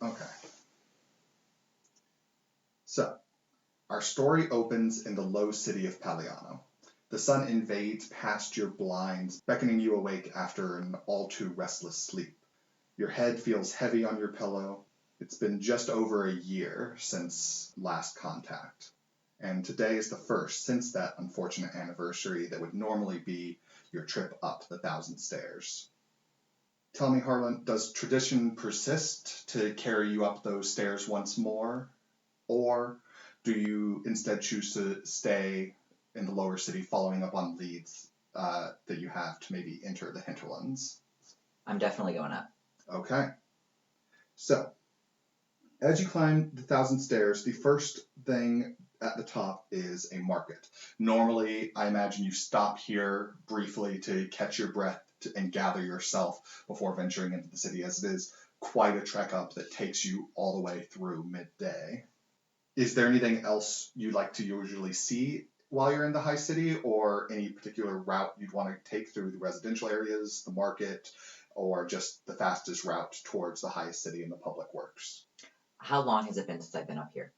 Okay. So, our story opens in the low city of Paliano. The sun invades past your blinds, beckoning you awake after an all too restless sleep. Your head feels heavy on your pillow. It's been just over a year since last contact. And today is the first since that unfortunate anniversary that would normally be your trip up the 1,000 stairs. Tell me, Harlan, does tradition persist to carry you up those stairs once more? Or do you instead choose to stay in the lower city following up on leads that you have to maybe enter the hinterlands? I'm definitely going up. Okay. So, as you climb the 1,000 stairs, the first thing at the top is a market. Normally, I imagine you stop here briefly to catch your breath and gather yourself before venturing into the city, as it is quite a trek up that takes you all the way through midday. Is there anything else you'd like to usually see while you're in the high city, or any particular route you'd want to take through the residential areas, the market, or just the fastest route towards the highest city in the public works? How long has it been since I've been up here?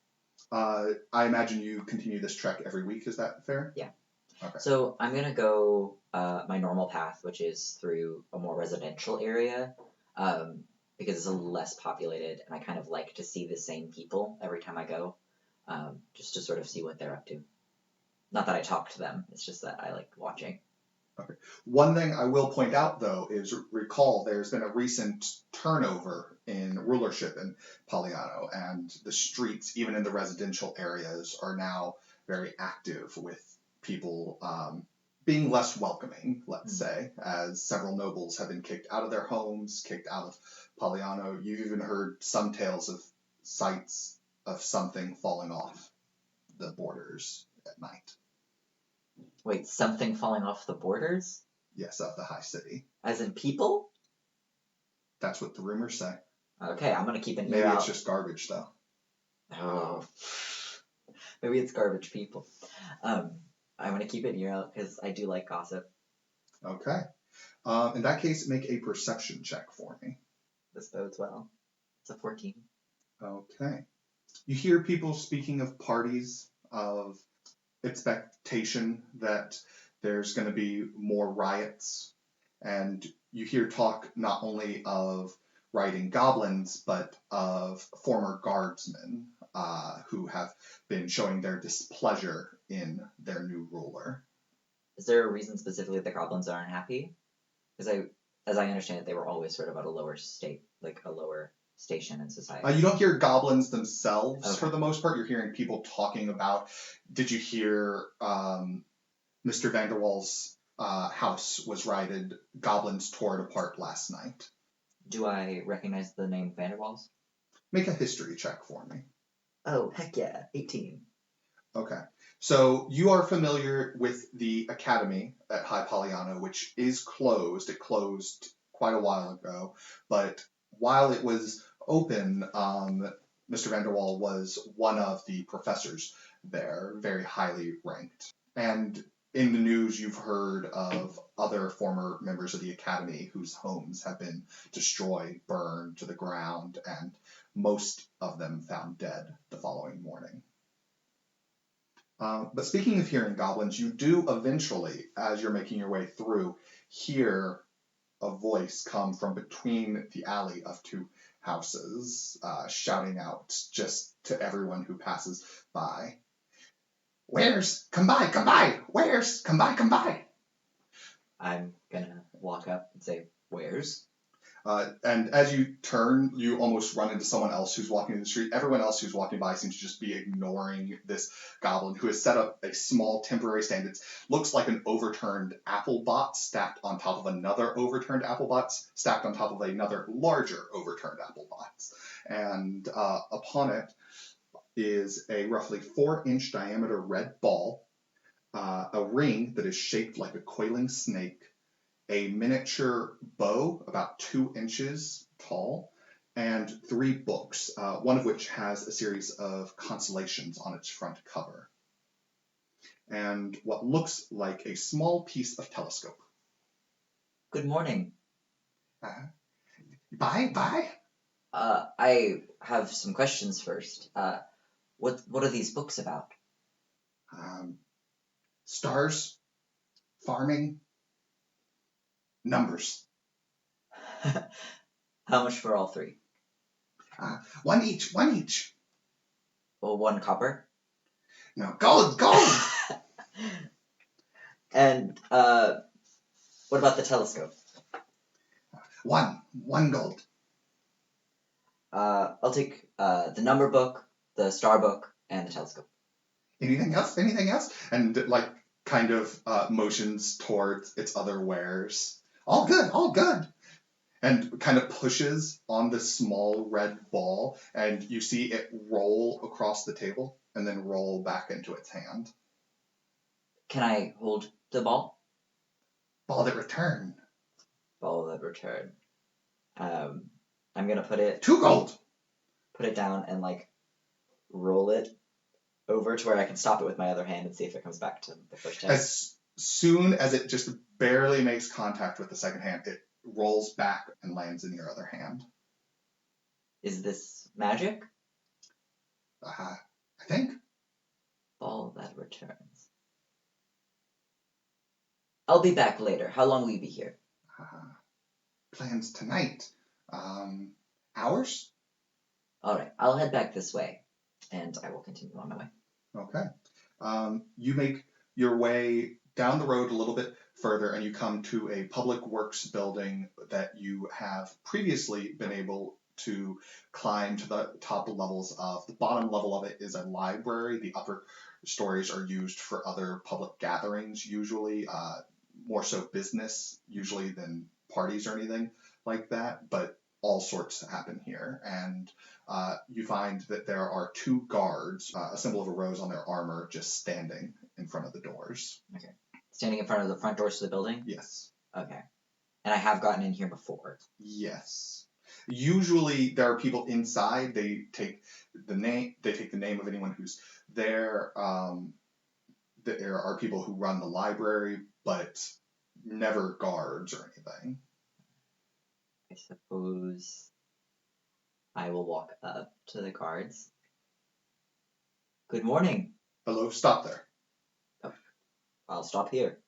I imagine you continue this trek every week, is that fair? Yeah. Okay. So I'm going to go my normal path, which is through a more residential area, because it's a little less populated, and I kind of like to see the same people every time I go, just to sort of see what they're up to. Not that I talk to them, it's just that I like watching. Okay. One thing I will point out, though, is recall there's been a recent turnover in rulership in Paliano, and the streets, even in the residential areas, are now very active with people being less welcoming, let's say, as several nobles have been kicked out of their homes, kicked out of Paliano. You've even heard some tales of sights of something falling off the borders at night. Wait, something falling off the borders? Yes, of the high city. As in people? That's what the rumors say. Okay, I'm gonna keep an ear Maybe out. it's just garbage, though. Oh, maybe it's garbage people. I'm gonna keep an ear out because I do like gossip. Okay. In that case, make a perception check for me. This bodes well. It's a 14. Okay. You hear people speaking of parties, of expectation that there's going to be more riots, and you hear talk not only of rioting goblins, but of former guardsmen who have been showing their displeasure in their new ruler. Is there a reason specifically the goblins aren't happy? Because as I understand it, they were always sort of at a lower state, like a lower station in society. You don't hear goblins themselves, Okay. for the most part. You're hearing people talking about, did you hear Mr. Vanderwall's house was rioted, goblins tore it apart last night? Do I recognize the name Vanderwalls? Make a history check for me. Oh, heck yeah, 18. Okay. So you are familiar with the academy at High Paliano, which is closed. It closed quite a while ago, but while it was open, Mr. Vanderwall was one of the professors there, very highly ranked. And in the news, you've heard of other former members of the academy whose homes have been destroyed, burned to the ground, and most of them found dead the following morning. But speaking of hearing goblins, you do eventually, as you're making your way through, hear a voice come from between the alley of two houses, shouting out just to everyone who passes by. Wares, come by, come by! Wares, come by, come by! I'm gonna walk up and say, wares? And as you turn, you almost run into someone else who's walking in the street. Everyone else who's walking by seems to just be ignoring this goblin who has set up a small temporary stand. It looks like an overturned apple bot stacked on top of another overturned apple bot, stacked on top of another larger overturned apple bot. And upon it is a roughly 4-inch diameter red ball, a ring that is shaped like a coiling snake, a miniature bow about 2 inches tall, and 3 books, one of which has a series of constellations on its front cover, and what looks like a small piece of telescope. Good morning. Bye? I have some questions first. What are these books about? Um, stars, farming, numbers. How much for all three? One each, one each. Well, 1 copper. No, gold, gold. And what about the telescope? One gold. I'll take the number book, the star book, and the telescope. Anything else? Anything else? And like kind of motions towards its other wares. All good, all good. And kind of pushes on this small red ball, and you see it roll across the table and then roll back into its hand. Can I hold the ball? Ball that return. Ball of return. I'm gonna put it 2 gold. put it down and like roll it over to where I can stop it with my other hand and see if it comes back to the first hand. As soon as it just barely makes contact with the second hand, it rolls back and lands in your other hand. Is this magic? I think. Ball that returns. I'll be back later. How long will you be here? Plans tonight. Hours? Alright, I'll head back this way, and I will continue on my way. Okay. You make your way down the road a little bit further, and you come to a public works building that you have previously been able to climb to the top levels of. The bottom level of it is a library. The upper stories are used for other public gatherings, usually, more so business, usually than parties or anything like that, but all sorts happen here. And you find that there are 2 guards, a symbol of a rose on their armor, just standing in front of the doors. Okay. Standing in front of the front doors to the building? Yes. Okay. And I have gotten in here before. Yes. Usually there are people inside. They take the name of anyone who's there. There are people who run the library, but never guards or anything. I suppose I will walk up to the guards. Good morning. Hello, stop there. Oh, I'll stop here.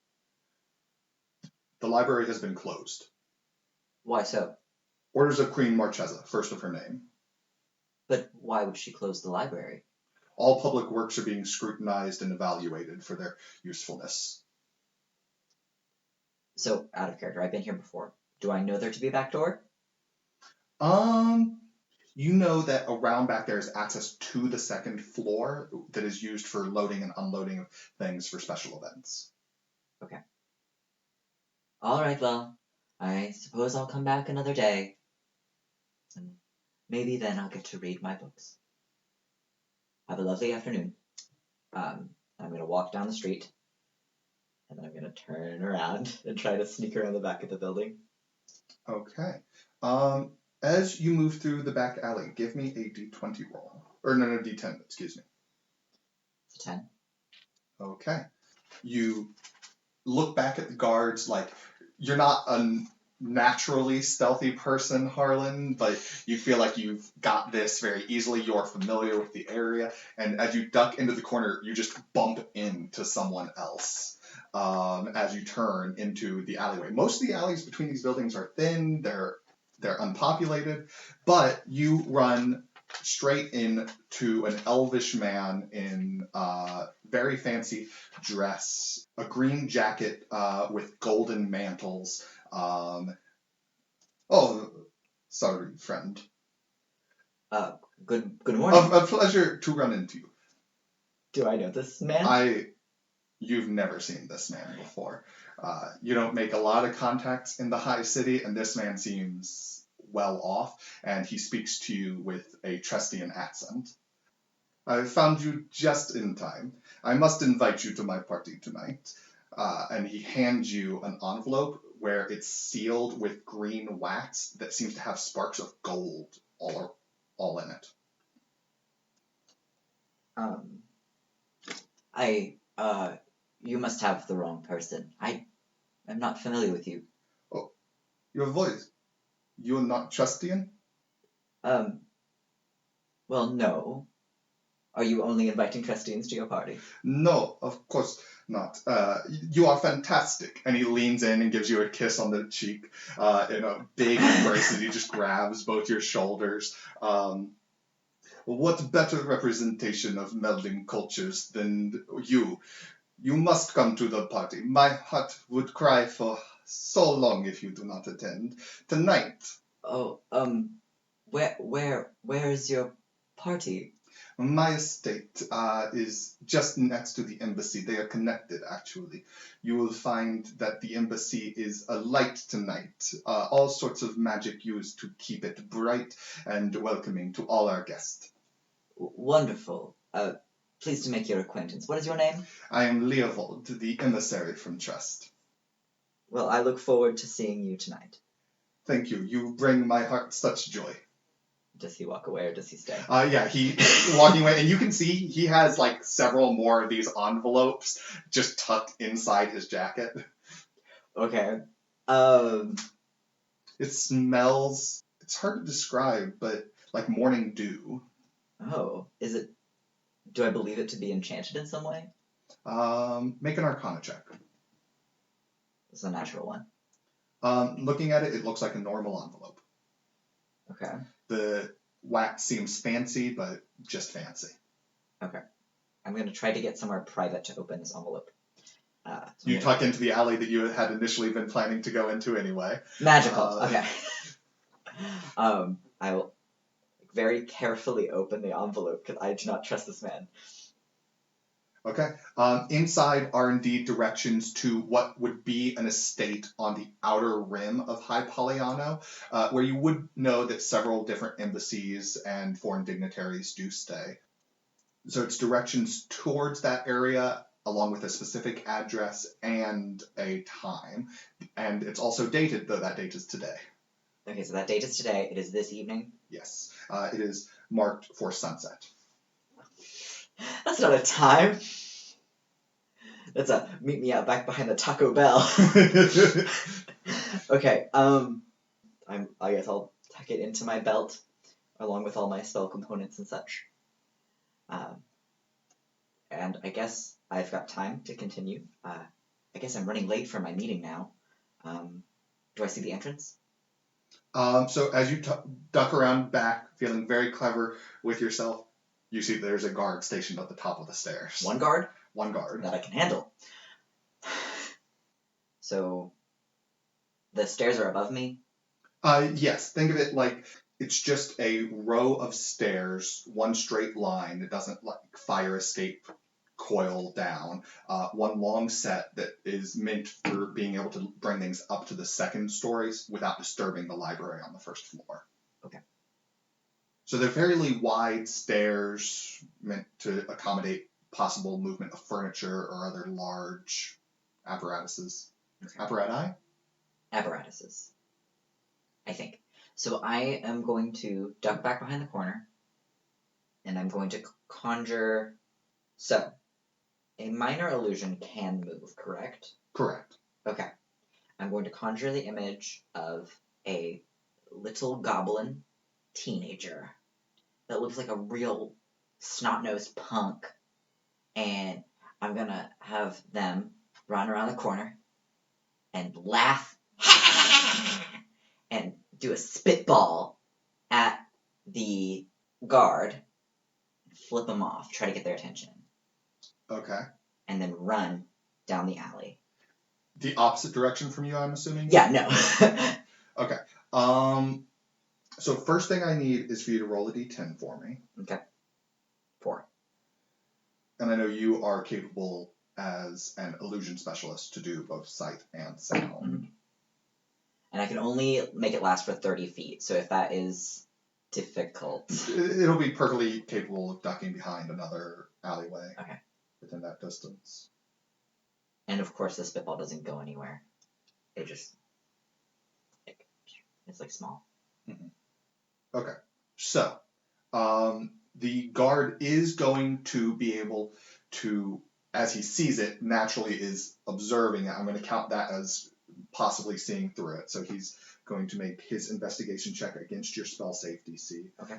The library has been closed. Why so? Orders of Queen Marchesa, first of her name. But why would she close the library? All public works are being scrutinized and evaluated for their usefulness. So, out of character, I've been here before. Do I know there to be a back door? You know that around back there is access to the 2nd floor that is used for loading and unloading of things for special events. Okay. Alright, well, I suppose I'll come back another day. And maybe then I'll get to read my books. Have a lovely afternoon. I'm going to walk down the street, and then I'm going to turn around and try to sneak around the back of the building. Okay. As you move through the back alley, give me a d20 roll. Or no, d10, excuse me. It's a 10. Okay. You look back at the guards like you're not a naturally stealthy person, Harlan, but you feel like you've got this very easily. You're familiar with the area, and as you duck into the corner, you just bump into someone else as you turn into the alleyway. Most of the alleys between these buildings are thin, they're unpopulated, but you run straight into an elvish man in very fancy dress, a green jacket with golden mantles. Oh, sorry, friend. Good morning. A pleasure to run into you. Do I know this man? You've never seen this man before. You don't make a lot of contacts in the high city, and this man seems well off, and he speaks to you with a Trestian accent. I found you just in time. I must invite you to my party tonight. And he hands you an envelope where it's sealed with green wax that seems to have sparks of gold all in it. You must have the wrong person. I'm not familiar with you. Oh, your voice. You're not Trustian? Um, well, no. Are you only inviting Trestines to your party? No, of course not. You are fantastic. And he leans in and gives you a kiss on the cheek in a big embrace as he just grabs both your shoulders. What better representation of melding cultures than you? You must come to the party. My heart would cry for so long if you do not attend. Tonight, Oh, where is your party? my estate is just next to the embassy. They are connected, actually. You will find that the embassy is alight tonight. All sorts of magic used to keep it bright and welcoming to all our guests. Wonderful. Pleased to make your acquaintance. What is your name? I am Leovold, the emissary from Trust. Well, I look forward to seeing you tonight. Thank you. You bring my heart such joy. Does he walk away or does he stay? Yeah, he walking away, and you can see he has like several more of these envelopes just tucked inside his jacket. Okay. It smells. It's hard to describe, but like morning dew. Oh, is it? Do I believe it to be enchanted in some way? Make an Arcana check. It's a natural one. Looking at it, it looks like a normal envelope. Okay. The wax seems fancy, but just fancy. Okay. I'm going to try to get somewhere private to open this envelope. You tuck into the alley that you had initially been planning to go into anyway. Magical. Okay. I will very carefully open the envelope because I do not trust this man. Okay. Inside are indeed directions to what would be an estate on the outer rim of High Poliano, where you would know that several different embassies and foreign dignitaries do stay. So it's directions towards that area, along with a specific address and a time. And it's also dated, though that date is today. Okay, so that date is today. It is this evening. Yes. It is marked for sunset. That's not a time. That's a meet me out back behind the Taco Bell. Okay, I guess I'll tuck it into my belt along with all my spell components and such. And I guess I've got time to continue. I guess I'm running late for my meeting now. Do I see the entrance? So as you duck around back, feeling very clever with yourself, you see there's a guard stationed at the top of the stairs. One guard? One guard. That I can handle. So, the stairs are above me? Yes. Think of it like it's just a row of stairs, one straight line. It doesn't like fire escape coil down. One long set that is meant for being able to bring things up to the second stories without disturbing the library on the first floor. Okay. So they're fairly wide stairs meant to accommodate possible movement of furniture or other large apparatuses. Okay. Apparatuses. I think. So I am going to duck back behind the corner, and I'm going to conjure. So, a minor illusion can move, correct? Correct. Okay. I'm going to conjure the image of a little goblin teenager that looks like a real snot-nosed punk, and I'm gonna have them run around the corner and laugh and do a spitball at the guard, flip them off, try to get their attention. Okay. And then run down the alley. The opposite direction from you, I'm assuming? Yeah, no. Okay. So first thing I need is for you to roll a d10 for me. Okay. 4. And I know you are capable as an illusion specialist to do both sight and sound. Mm-hmm. And I can only make it last for 30 feet, so if that is difficult... It'll be perfectly capable of ducking behind another alleyway. Okay. Within that distance. And of course the spitball doesn't go anywhere. It just... It's like small. Mm-hmm. Okay. So, the guard is going to be able to, as he sees it, naturally is observing it. I'm going to count that as possibly seeing through it. So he's going to make his investigation check against your spell save DC. Okay.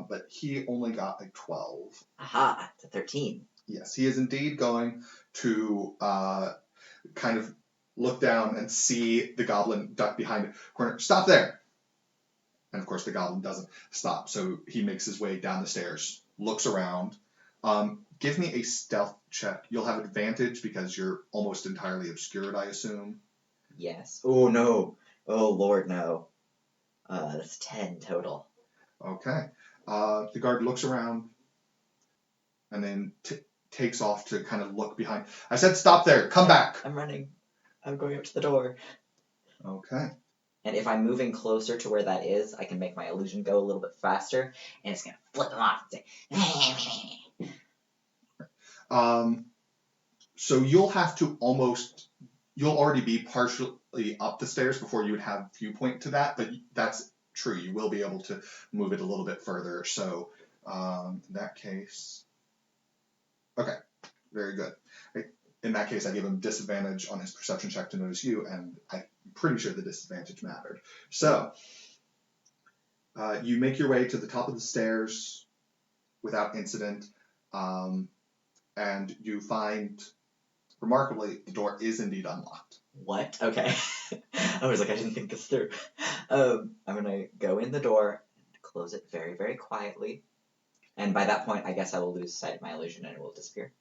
But he only got a 12. Aha! It's a 13. Yes, he is indeed going to kind of look down and see the goblin duck behind a corner. Stop there! And of course the goblin doesn't stop, so he makes his way down the stairs, looks around. Give me a stealth check. You'll have advantage because you're almost entirely obscured, I assume. Yes. Oh, no. Oh, Lord, no. That's 10 total. Okay. The guard looks around and then takes off to kind of look behind. I said stop there. Come back. I'm running. I'm going up to the door. Okay. And if I'm moving closer to where that is, I can make my illusion go a little bit faster, and it's going to flip them off and say, So you'll have to you'll already be partially up the stairs before you would have viewpoint to that, but that's true. You will be able to move it a little bit further. So in that case, okay, very good. In that case, I give him disadvantage on his perception check to notice you, and I'm pretty sure the disadvantage mattered. So you make your way to the top of the stairs without incident, and you find, remarkably, the door is indeed unlocked. What? Okay. I was like, I didn't think this through. I'm going to go in the door and close it very, very quietly. And by that point, I guess I will lose sight of my illusion and it will disappear.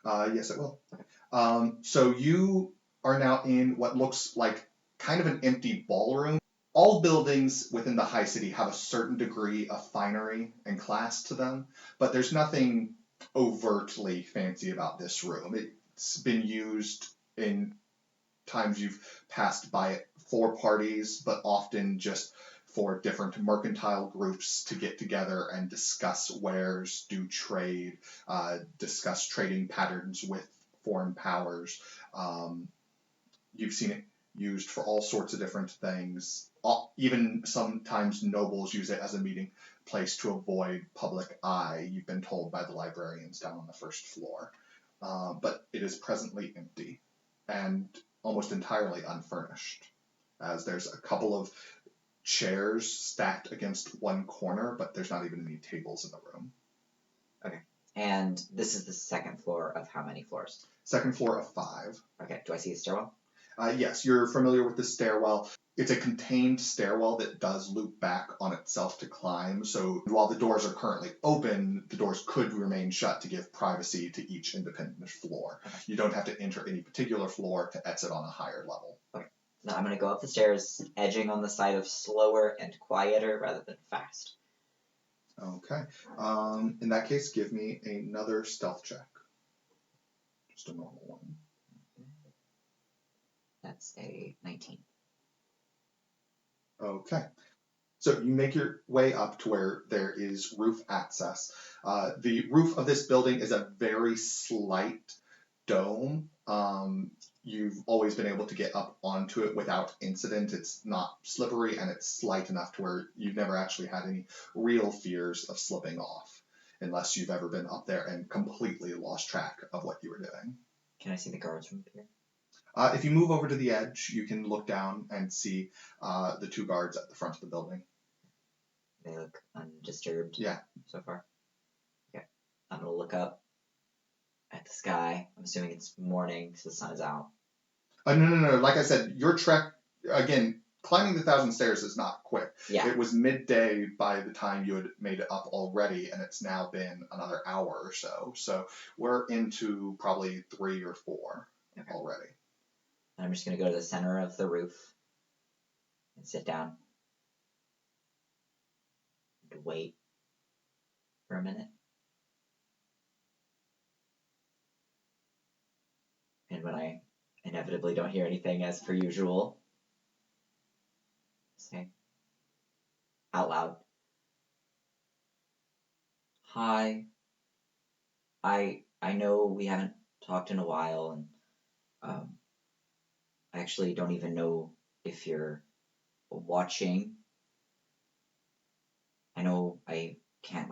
Yes, it will. Okay. So you are now in what looks like kind of an empty ballroom. All buildings within the high city have a certain degree of finery and class to them, but there's nothing overtly fancy about this room. It's been used in times you've passed by it for parties, but often just for different mercantile groups to get together and discuss wares, do trade, discuss trading patterns with foreign powers. You've seen it used for all sorts of different things. Even sometimes nobles use it as a meeting place to avoid public eye, you've been told by the librarians down on the first floor. But it is presently empty and almost entirely unfurnished, as there's a couple of chairs stacked against one corner, but there's not even any tables in the room. Okay. And this is the second floor of how many floors? Second floor of 5. Okay. Do I see a stairwell? Yes, you're familiar with the stairwell. It's a contained stairwell that does loop back on itself to climb, so while the doors are currently open, the doors could remain shut to give privacy to each independent floor. Okay. You don't have to enter any particular floor to exit on a higher level. Okay. Now I'm going to go up the stairs, edging on the side of slower and quieter rather than fast. Okay. In that case, give me another stealth check. Just a normal one. That's a 19. Okay. So you make your way up to where there is roof access. The roof of this building is a very slight dome. You've always been able to get up onto it without incident. It's not slippery and it's slight enough to where you've never actually had any real fears of slipping off, unless you've ever been up there and completely lost track of what you were doing. Can I see the guards from here? If you move over to the edge, you can look down and see the 2 guards at the front of the building. They look undisturbed. Yeah. So far. Okay. I'm going to look up at the sky. I'm assuming it's morning, so the sun is out. No. Like I said, your trek, again, climbing the 1,000 stairs is not quick. Yeah. It was midday by the time you had made it up already, and it's now been another hour or so. So we're into probably 3 or 4 already. And I'm just going to go to the center of the roof and sit down and wait for a minute. And when I inevitably don't hear anything as per usual, say out loud, "Hi, I know we haven't talked in a while, and I actually don't even know if you're watching. I know I can't,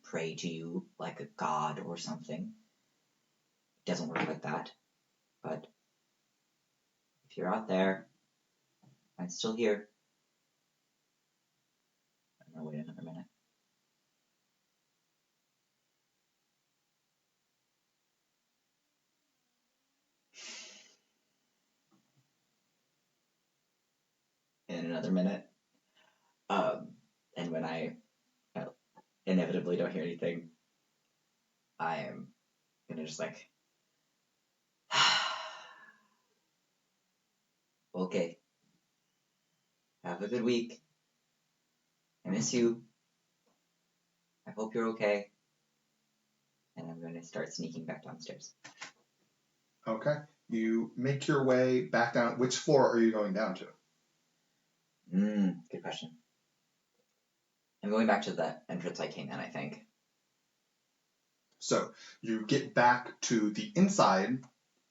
pray to you like a god or something. It doesn't work like that. But if you're out there, I'm still here. I'll wait another minute. In another minute. And when I inevitably don't hear anything, I am gonna just like, okay, have a good week. I miss you. I hope you're okay. And I'm gonna start sneaking back downstairs. Okay. You make your way back down. Which floor are you going down to? Good question. I'm going back to the entrance I came in, I think. So you get back to the inside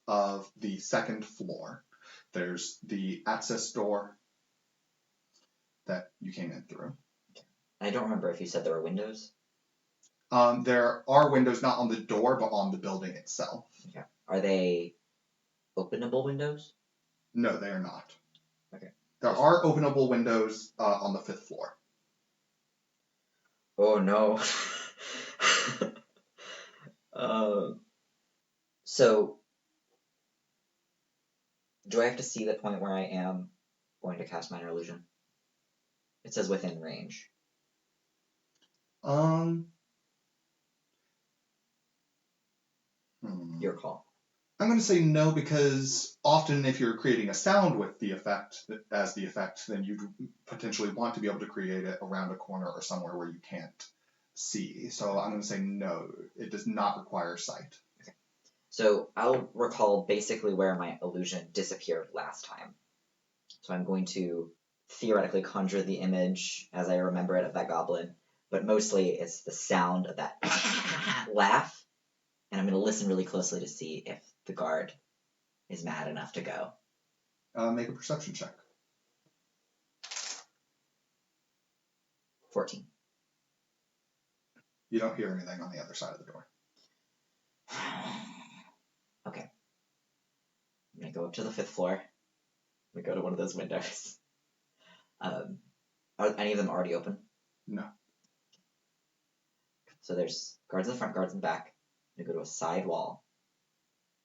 of the second floor. There's the access door that you came in through. I don't remember if you said there were windows. There are windows not on the door, but on the building itself. Okay. Are they openable windows? No, they are not. Okay. There are openable windows on the 5th floor. Oh no. So, do I have to see the point where I am going to cast Minor Illusion? It says within range. Your call. I'm going to say no, because often if you're creating a sound with the effect, as the effect, then you'd potentially want to be able to create it around a corner or somewhere where you can't see. So I'm going to say no, it does not require sight. Okay. So I'll recall basically where my illusion disappeared last time. So I'm going to theoretically conjure the image as I remember it of that goblin, but mostly it's the sound of that laugh, and I'm going to listen really closely to see if the guard is mad enough to go. Make a perception check. 14. You don't hear anything on the other side of the door. Okay. I'm going to go up to the 5th floor. I'm going to go to one of those windows. Are any of them already open? No. So there's guards in the front, guards in the back. I'm going to go to a side wall.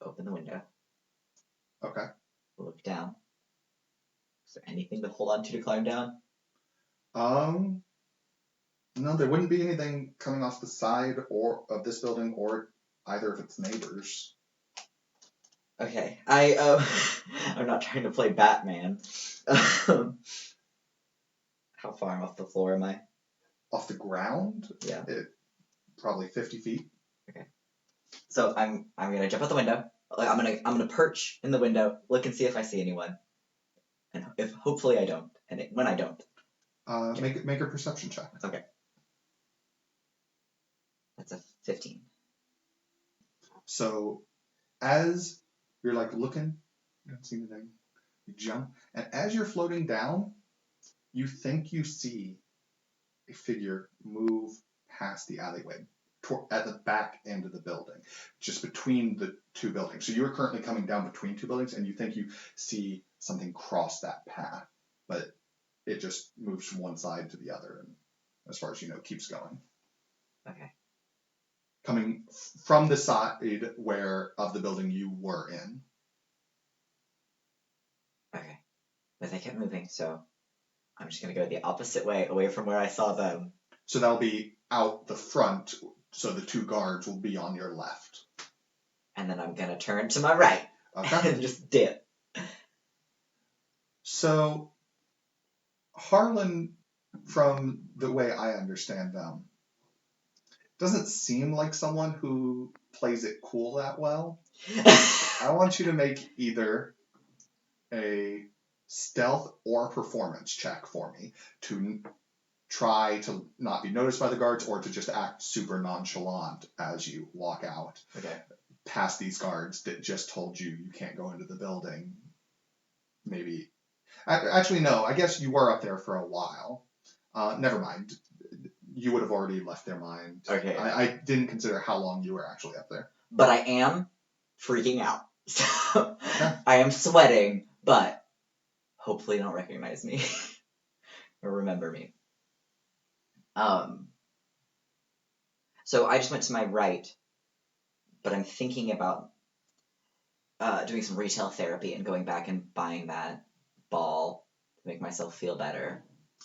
Open the window. Okay. Look down. Is there anything to hold on to climb down? No, there wouldn't be anything coming off the side or of this building or either of its neighbors. Okay. I'm not trying to play Batman. How far off the floor am I? Off the ground? Yeah. Probably 50 feet. Okay. So I'm gonna jump out the window. I'm gonna perch in the window, look and see if I see anyone, and if hopefully I don't, and when I don't, make a perception check. Okay. That's a 15. So as you're like looking, you don't see anything. You jump, and as you're floating down, you think you see a figure move past the alleyway at the back end of the building, just between the two buildings. So you're currently coming down between two buildings, and you think you see something cross that path, but it just moves from one side to the other, and as far as you know, keeps going. Okay. Coming from the side of the building you were in. Okay. But they kept moving, so I'm just gonna go the opposite way, away from where I saw them. So that'll be out the front, so the two guards will be on your left. And then I'm gonna turn to my right. Okay. And just dip. So Harlan, from the way I understand them, doesn't seem like someone who plays it cool that well. I want you to make either a stealth or performance check for me to try to not be noticed by the guards or to just act super nonchalant as you walk out. Okay. Past these guards that just told you can't go into the building. Maybe. Actually, no. I guess you were up there for a while. Never mind. You would have already left their mind. Okay. I didn't consider how long you were actually up there. But I am freaking out. So Okay. I am sweating, but hopefully don't recognize me or remember me. So I just went to my right, but I'm thinking about doing some retail therapy and going back and buying that ball to make myself feel better.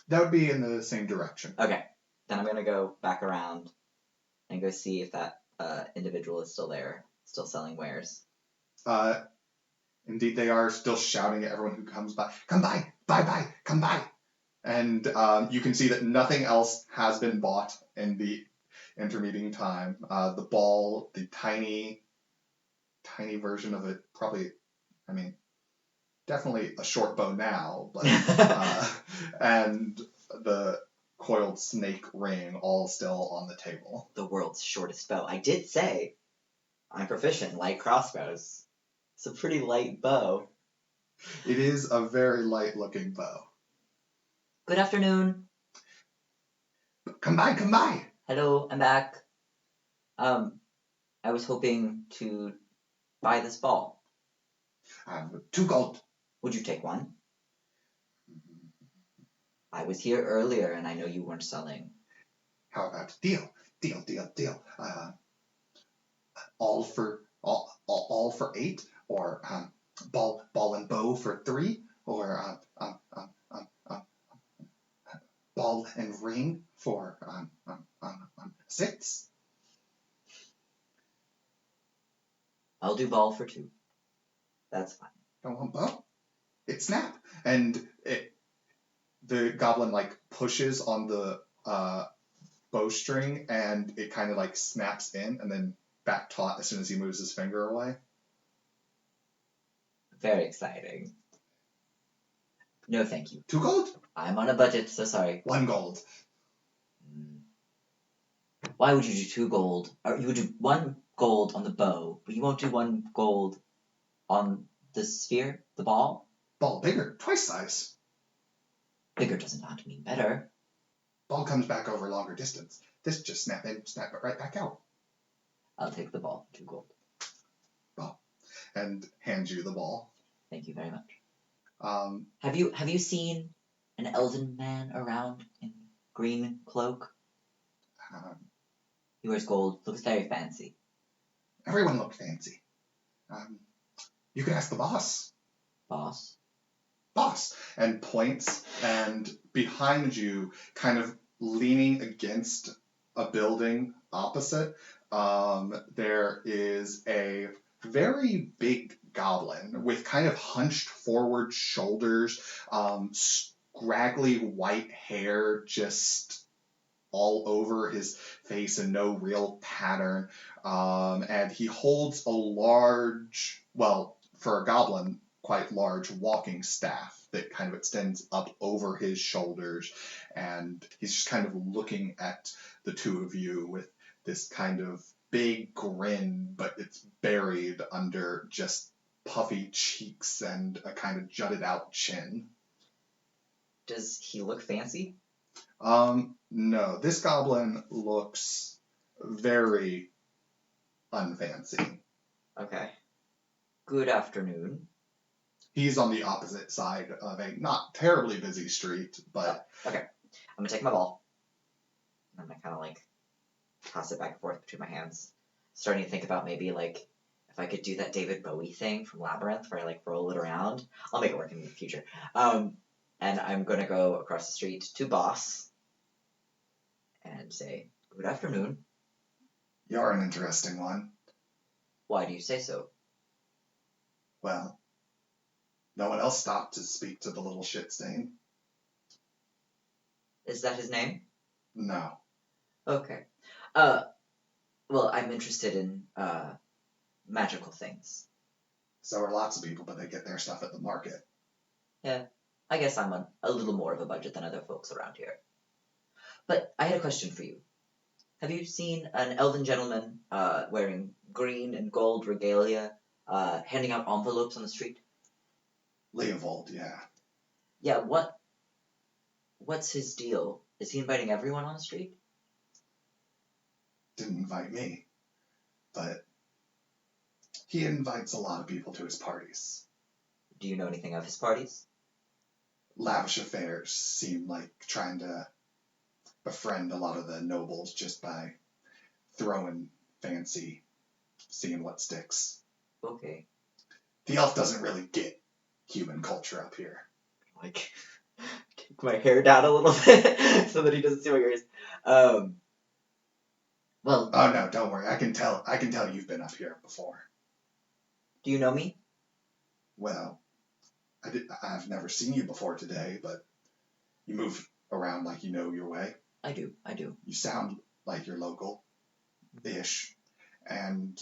That would be in the same direction. Okay, then I'm gonna go back around and go see if that individual is still there, still selling wares. Indeed, they are still shouting at everyone who comes by. Come by, buy, come by. And you can see that nothing else has been bought in the intermeeting time. The ball, the tiny version of it, probably, I mean, definitely a short bow now, but and the coiled snake ring all still on the table. The world's shortest bow. I did say I'm proficient in light crossbows. It's a pretty light bow. It is a very light looking bow. Good afternoon. Come by. Hello, I'm back. I was hoping to buy this ball. 2 gold. Would you take one? I was here earlier and I know you weren't selling. How about deal? All for 8, or ball and bow for 3, or ball and ring for 6. I'll do ball for 2. That's fine. Don't want bow? It snap, and the goblin pushes on the bowstring, and it kind of snaps in, and then back taut as soon as he moves his finger away. Very exciting. No, thank you. 2 gold? I'm on a budget, so sorry. 1 gold. Why would you do 2 gold? Or you would do 1 gold on the bow, but you won't do 1 gold on the sphere, the ball? Ball bigger, twice size. Bigger doesn't have to mean better. Ball comes back over longer distance. This just snap in, snap it right back out. I'll take the ball, 2 gold. Ball. And hands you the ball. Thank you very much. Have you seen an elven man around in green cloak? He wears gold, looks very fancy. Everyone looks fancy. You could ask the boss. Boss? And points, and behind you, kind of leaning against a building opposite, there is a very big goblin with kind of hunched forward shoulders, scraggly white hair just all over his face and no real pattern, and he holds a large, well, for a goblin, quite large walking staff that kind of extends up over his shoulders, and he's just kind of looking at the two of you with this kind of big grin, but it's buried under just puffy cheeks and a kind of jutted out chin. Does he look fancy? No, this goblin looks very unfancy. Okay. Good afternoon. He's on the opposite side of a not terribly busy street, but... Okay. I'm gonna take my ball. I'm gonna kind of toss it back and forth between my hands. Starting to think about maybe if I could do that David Bowie thing from Labyrinth where I roll it around. I'll make it work in the future. And I'm gonna go across the street to Boss and say, good afternoon. You're an interesting one. Why do you say so? Well, no one else stopped to speak to the little shit stain. Is that his name? No. Okay. Well, I'm interested in magical things. So are lots of people, but they get their stuff at the market. Yeah, I guess I'm on a little more of a budget than other folks around here. But I had a question for you. Have you seen an elven gentleman wearing green and gold regalia handing out envelopes on the street? Leovold, yeah. Yeah, what's his deal? Is he inviting everyone on the street? Didn't invite me, but he invites a lot of people to his parties. Do you know anything of his parties? Lavish affairs seem like trying to befriend a lot of the nobles just by throwing fancy, seeing what sticks. Okay. The elf doesn't really get human culture up here. Like, kick my hair down a little bit so that he doesn't see my ears. Well, Oh no, don't worry. I can tell you've been up here before. do you know me? Well, I've never seen you before today, but you move around like you know your way. I do. You sound like you're local-ish. And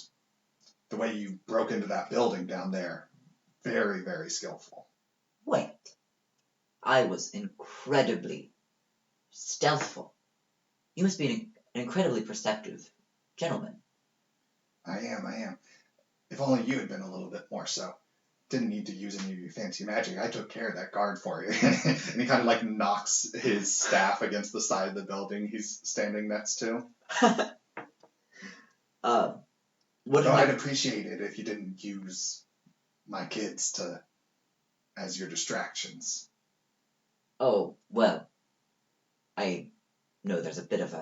the way you broke into that building down there, very, very skillful. Wait. I was incredibly stealthful. You must be an incredibly perceptive gentleman. I am. If only you had been a little bit more so. Didn't need to use any of your fancy magic. I took care of that guard for you. And he kind of like knocks his staff against the side of the building he's standing next to. I'd appreciate it if you didn't use my kids as your distractions. Oh, well, I know there's a bit of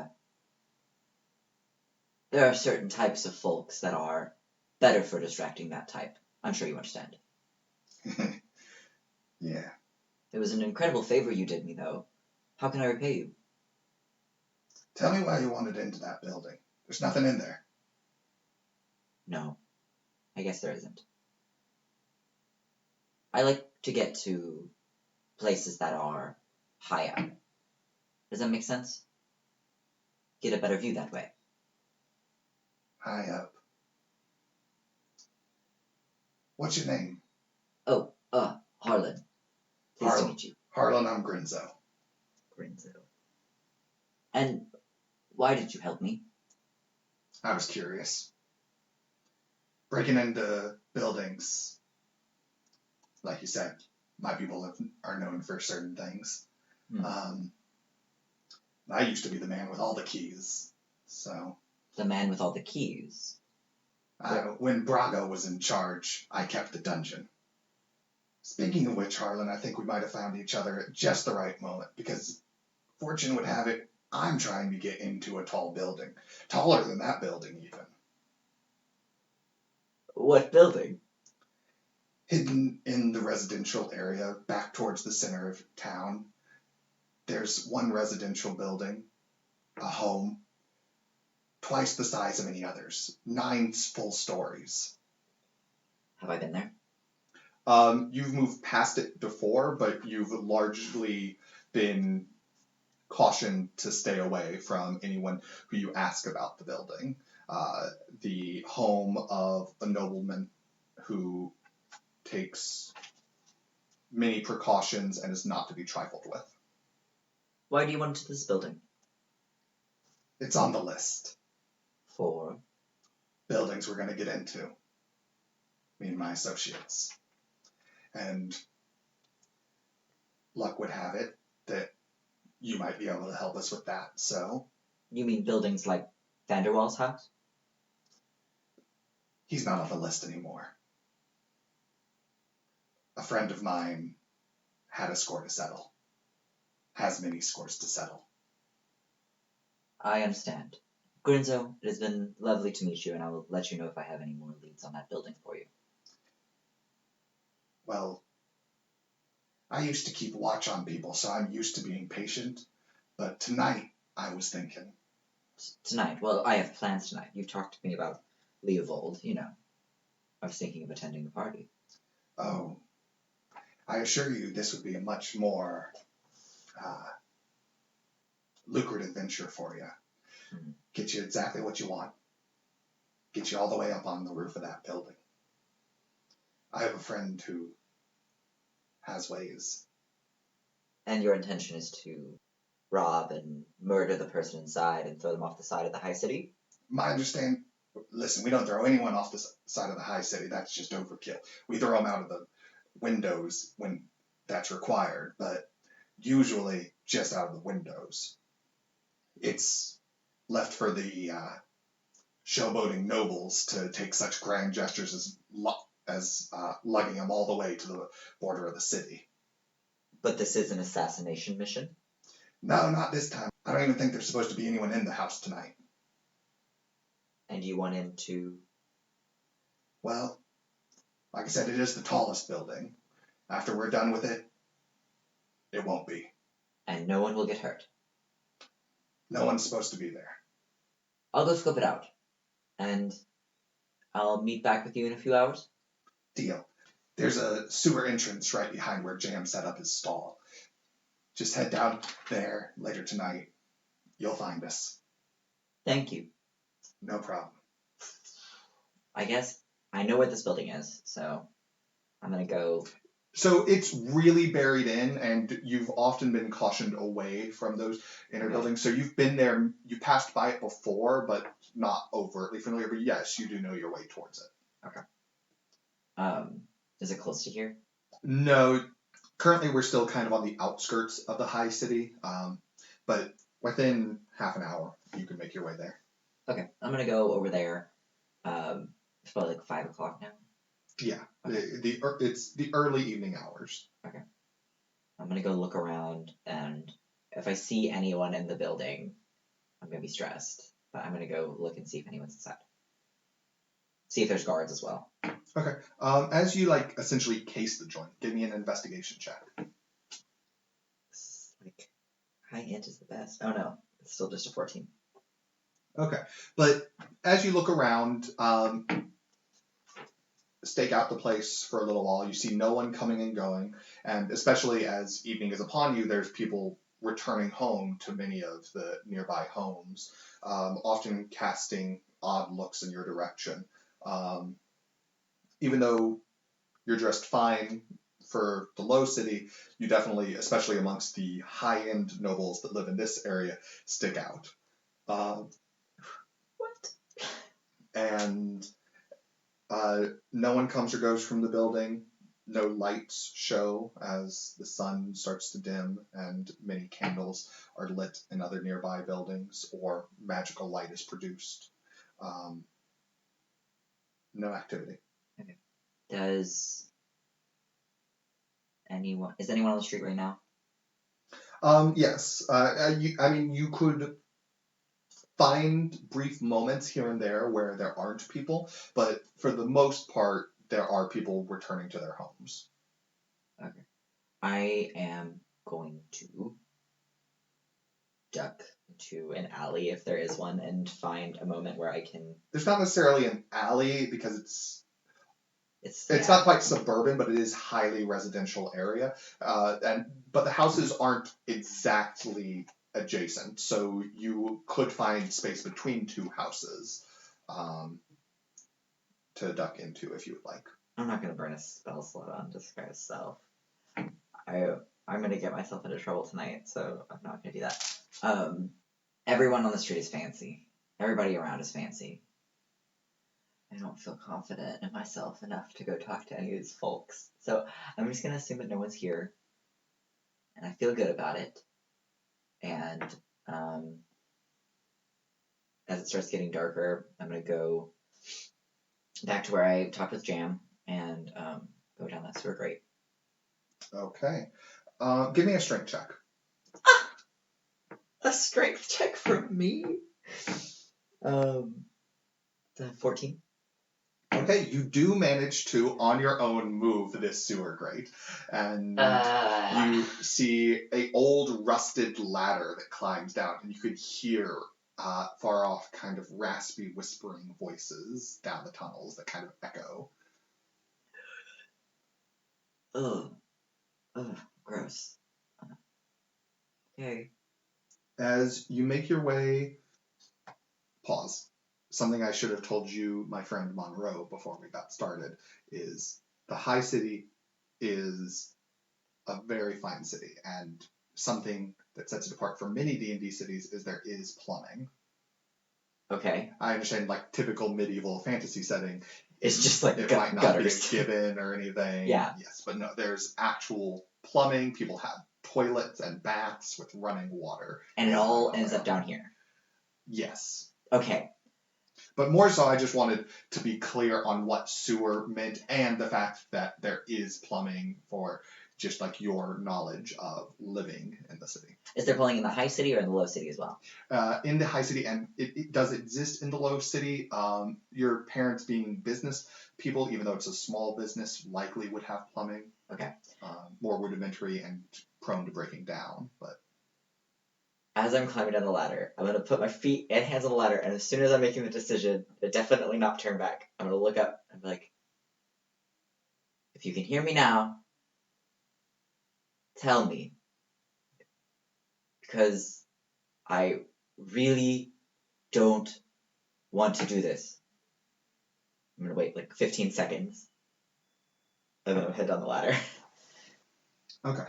there are certain types of folks that are better for distracting that type. I'm sure you understand. Yeah. It was an incredible favor you did me, though. How can I repay you? Tell me why you wanted into that building. There's nothing in there. No, I guess there isn't. I like to get to places that are high up. Does that make sense? Get a better view that way. High up. What's your name? Oh, Harlan. Pleased to meet you. Harlan, I'm Grinzo. And why did you help me? I was curious. Breaking into buildings, like you said, my people are known for certain things. I used to be the man with all the keys, so... The man with all the keys? When Braga was in charge, I kept the dungeon. Speaking of which, Harlan, I think we might have found each other at just the right moment, because fortune would have it, I'm trying to get into a tall building. Taller than that building, even. What building? Hidden in the residential area, back towards the center of town, there's one residential building, a home, twice the size of any others, 9 full stories. Have I been there? You've moved past it before, but you've largely been cautioned to stay away from anyone who you ask about the building. The home of a nobleman who takes many precautions and is not to be trifled with. Why do you want into this building? It's on the list. For? Buildings we're going to get into. Me and my associates. And luck would have it that you might be able to help us with that, so... You mean buildings like Vanderwall's house? He's not on the list anymore. A friend of mine had a score to settle. Has many scores to settle. I understand. Grinzo, it has been lovely to meet you, and I will let you know if I have any more leads on that building for you. Well, I used to keep watch on people, so I'm used to being patient. But tonight, I was thinking. Tonight? Well, I have plans tonight. You've talked to me about Leovold, you know. I was thinking of attending the party. Oh, I assure you this would be a much more lucrative venture for you. Mm-hmm. Get you exactly what you want. Get you all the way up on the roof of that building. I have a friend who has ways. And your intention is to rob and murder the person inside and throw them off the side of the high city? My understanding... Listen, we don't throw anyone off the side of the high city. That's just overkill. We throw them out of the windows when that's required, but usually just out of the windows. It's left for the showboating nobles to take such grand gestures as lugging them all the way to the border of the city. But this is an assassination mission? No, not this time. I don't even think there's supposed to be anyone in the house tonight. And you want him to... Well, like I said, it is the tallest building. After we're done with it, it won't be. And no one will get hurt. No one's supposed to be there. I'll go scope it out. And I'll meet back with you in a few hours. Deal. There's a sewer entrance right behind where Jam set up his stall. Just head down there later tonight. You'll find us. Thank you. No problem. I guess I know where this building is, so I'm gonna go. So it's really buried in, and you've often been cautioned away from those inner buildings. So you've been there, you passed by it before, but not overtly familiar. But yes, you do know your way towards it. Okay. Is it close to here? No, currently we're still kind of on the outskirts of the high city, but within half an hour you can make your way there. Okay, I'm gonna go over there. It's probably like 5 o'clock now. Yeah, Okay. It's the early evening hours. Okay. I'm gonna go look around, and if I see anyone in the building, I'm gonna be stressed. But I'm gonna go look and see if anyone's inside. See if there's guards as well. Okay. As you essentially case the joint, give me an investigation check. High int is the best. Oh no, it's still just a 14. Okay, but as you look around, stake out the place for a little while. You see no one coming and going, and especially as evening is upon you, there's people returning home to many of the nearby homes, often casting odd looks in your direction. Even though you're dressed fine for the low city, you definitely, especially amongst the high-end nobles that live in this area, stick out. What? And no one comes or goes from the building. No lights show as the sun starts to dim, and many candles are lit in other nearby buildings, or magical light is produced. No activity. Okay. Is anyone on the street right now? Yes. You could find brief moments here and there where there aren't people, but for the most part, there are people returning to their homes. Okay. I am going to duck into an alley if there is one and find a moment where I can... There's not necessarily an alley because it's yeah. not quite suburban, but it is highly residential area. But the houses aren't exactly adjacent, so you could find space between two houses to duck into if you would like. I'm not going to burn a spell slot on disguise self. I'm going to get myself into trouble tonight, so I'm not going to do that. Everyone on the street is fancy. Everybody around is fancy. I don't feel confident in myself enough to go talk to any of these folks. So I'm just going to assume that no one's here. And I feel good about it. And as it starts getting darker, I'm going to go back to where I talked with Jam and go down that sewer grate. Okay. Give me a strength check. A strength check from me? 14. Okay, you do manage to, on your own, move this sewer grate, and you see a old rusted ladder that climbs down, and you could hear far off kind of raspy whispering voices down the tunnels that kind of echo. Ugh, gross. Okay. As you make your way, pause. Something I should have told you, my friend Monroe, before we got started, is the high city is a very fine city, and something that sets it apart from many D&D cities is there is plumbing. Okay. I understand, typical medieval fantasy setting, it's just like it might not gutters. be a given or anything. Yeah. Yes, but no, there's actual plumbing. People have toilets and baths with running water. And it all ends up down here. Yes. Okay. But more so, I just wanted to be clear on what sewer meant and the fact that there is plumbing for just like your knowledge of living in the city. Is there polling in the high city or in the low city as well? In the high city, and it does exist in the low city. Your parents being business people, even though it's a small business, likely would have plumbing. Okay. More rudimentary and prone to breaking down, but. As I'm climbing down the ladder, I'm going to put my feet and hands on the ladder, and as soon as I'm making the decision to definitely not turn back, I'm going to look up and be like, if you can hear me now, tell me. Because I really don't want to do this. I'm going to wait like 15 seconds, and then I'll head down the ladder. Okay.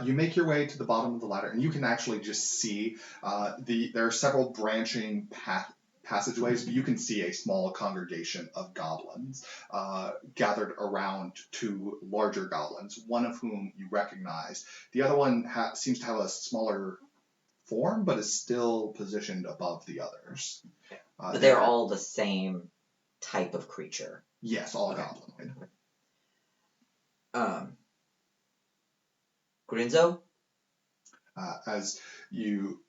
You make your way to the bottom of the ladder, and you can actually just see there are several branching passageways. You can see a small congregation of goblins gathered around two larger goblins, one of whom you recognize. The other one seems to have a smaller form, but is still positioned above the others. But they're all the same type of creature. Yes, all goblinoid. Grinzo? As you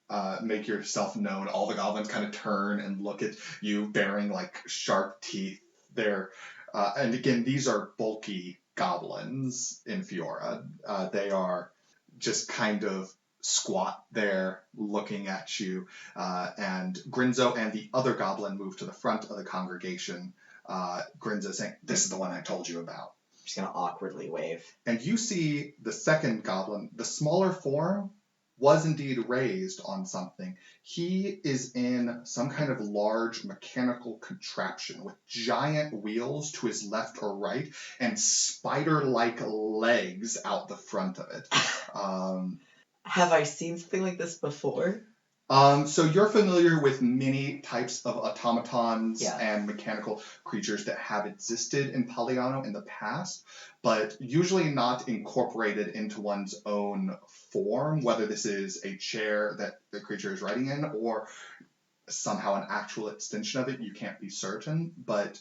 make yourself known, all the goblins kind of turn and look at you, bearing like sharp teeth. And again, these are bulky goblins in Fiora. They are just kind of squat there looking at you. And Grinzo and the other goblin move to the front of the congregation. Grinzo saying, "This is the one I told you about." I'm just going to awkwardly wave. And you see the second goblin, the smaller form, was indeed raised on something. He is in some kind of large mechanical contraption with giant wheels to his left or right and spider-like legs out the front of it. Have I seen something like this before? So you're familiar with many types of automatons and mechanical creatures that have existed in Polyano in the past, but usually not incorporated into one's own form, whether this is a chair that the creature is riding in or somehow an actual extension of it. You can't be certain, but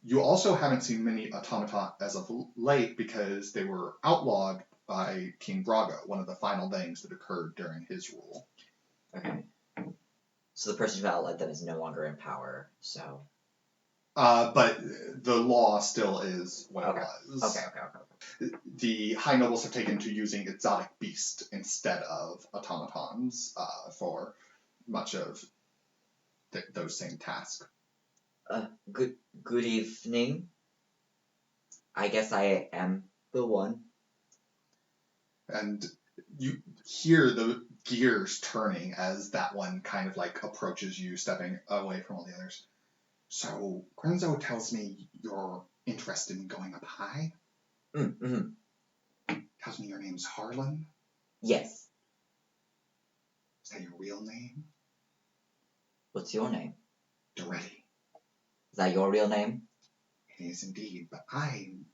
you also haven't seen many automaton as of late because they were outlawed by King Braga, one of the final things that occurred during his rule. Okay. So the person who outlawed them is no longer in power, so... But the law still is what it was. Okay. The high nobles have taken to using exotic beast instead of automatons for much of those same tasks. Good evening. I guess I am the one. And you hear the gears turning as that one kind of like approaches you, stepping away from all the others. So, Grinzo tells me you're interested in going up high? Mm-hmm. Tells me your name's Harlan? Yes. Is that your real name? What's your name? Doretti. Is that your real name? It is indeed, but I'm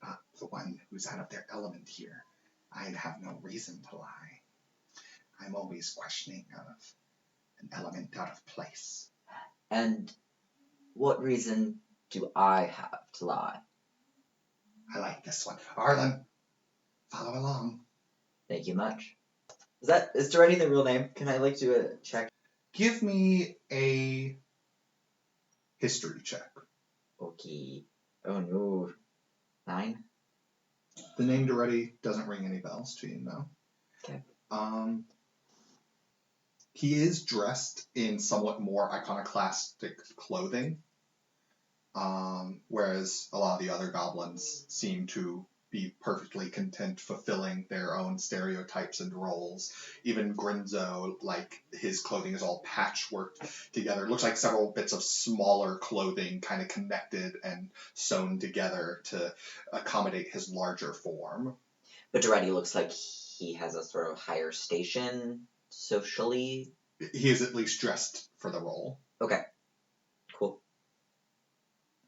not the one who's out of their element here. I'd have no reason to lie. I'm always questioning of an element out of place. And what reason do I have to lie? I like this one. Harlan, follow along. Thank you much. Is Doretti the real name? Can I do a check? Give me a history check. Okay. Oh no. 9? The name Doretti doesn't ring any bells to you, no. Okay. He is dressed in somewhat more iconoclastic clothing, whereas a lot of the other goblins seem to be perfectly content fulfilling their own stereotypes and roles. Even Grinzo, his clothing is all patchworked together. It looks like several bits of smaller clothing kind of connected and sewn together to accommodate his larger form. But Doretti looks like he has a sort of higher station socially. He is at least dressed for the role. Okay. Cool.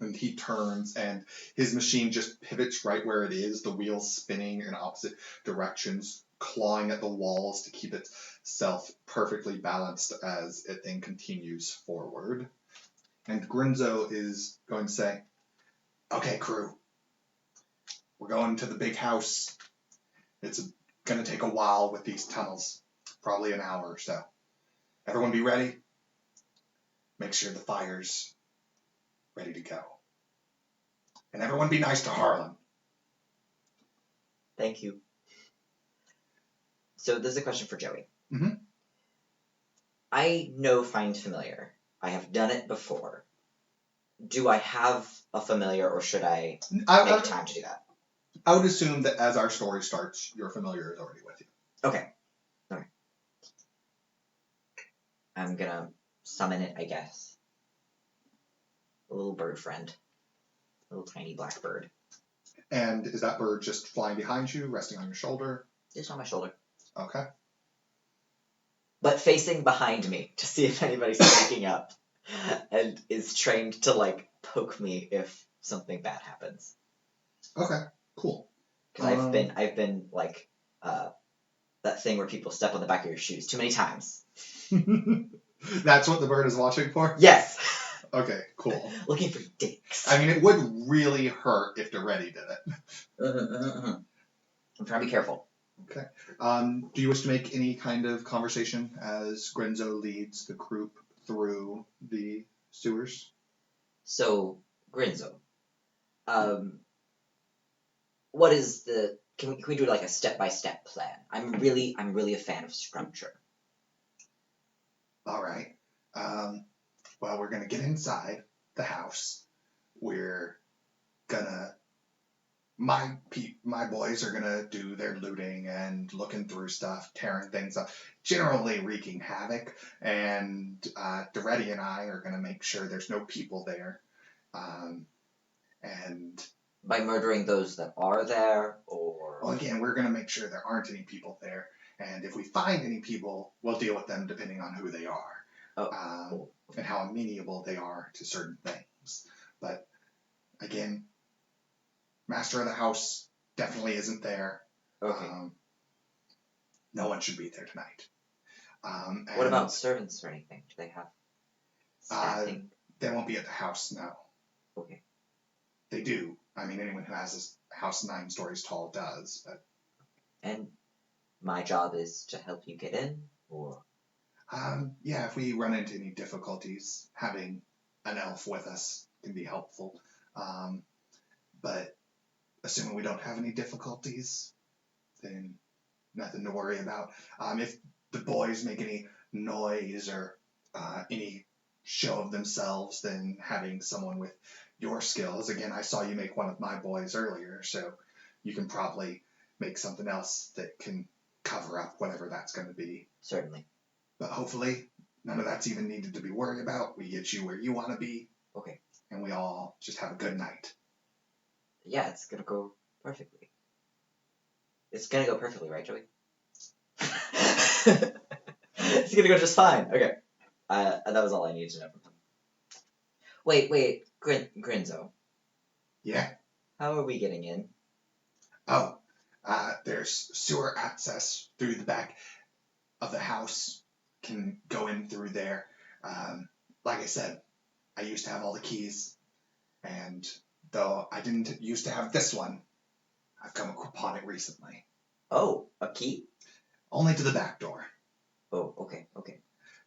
And he turns, and his machine just pivots right where it is, the wheels spinning in opposite directions, clawing at the walls to keep itself perfectly balanced as it then continues forward. And Grinzo is going to say, "Okay, crew, We're going to the big house. It's going to take a while with these tunnels. Probably an hour or so. Everyone be ready. Make sure the fire's ready to go. And everyone be nice to Harlan. Thank you. So this is a question for Joey. Mhm. I know Find Familiar. I have done it before. Do I have a familiar, or should I make time to do that? I would assume that as our story starts, your familiar is already with you. Okay. I'm gonna summon it, I guess. A little bird friend. A little tiny black bird. And is that bird just flying behind you, resting on your shoulder? Just on my shoulder. Okay. But facing behind me to see if anybody's sneaking up and is trained to, like, poke me if something bad happens. Okay, cool. Because I've been like that thing where people step on the back of your shoes too many times. That's what the bird is watching for? Yes. Okay, cool. Looking for dicks. I mean, it would really hurt if Doretti did it. I'm trying to be careful. Okay. Do you wish to make any kind of conversation as Grenzo leads the group through the sewers? So, Grinzo, what is the? Can we do like a step-by-step plan? I'm really a fan of structure. All right. Well, we're gonna get inside the house. We're gonna my boys are gonna do their looting and looking through stuff, tearing things up, generally wreaking havoc. And Doretti and I are gonna make sure there's no people there. And by murdering those that are there, or well, again, we're gonna make sure there aren't any people there. And if we find any people, we'll deal with them depending on who they are. Cool. And how amenable they are to certain things. But again, master of the house definitely isn't there. Okay. No one should be there tonight. What about servants or anything? Do they have staffing? They won't be at the house, no. Okay. They do. I mean, anyone who has a house 9 stories tall does. But and my job is to help you get in, or? Yeah, if we run into any difficulties, having an elf with us can be helpful. But assuming we don't have any difficulties, then nothing to worry about. If the boys make any noise or any show of themselves, then having someone with your skills, again, I saw you make one of my boys earlier, so you can probably make something else that can cover up whatever that's going to be. Certainly. But hopefully, none of that's even needed to be worried about. We get you where you want to be. Okay. And we all just have a good night. Yeah, it's gonna go perfectly. It's gonna go perfectly, right, Joey? It's gonna go just fine. Okay. That was all I needed to know from him. Wait, Grinzo. Yeah? How are we getting in? Oh, there's sewer access through the back of the house. Can go in through there. Like I said, I used to have all the keys, and though I didn't used to have this one, I've come upon it recently. Oh, a key? Only to the back door. Oh, okay.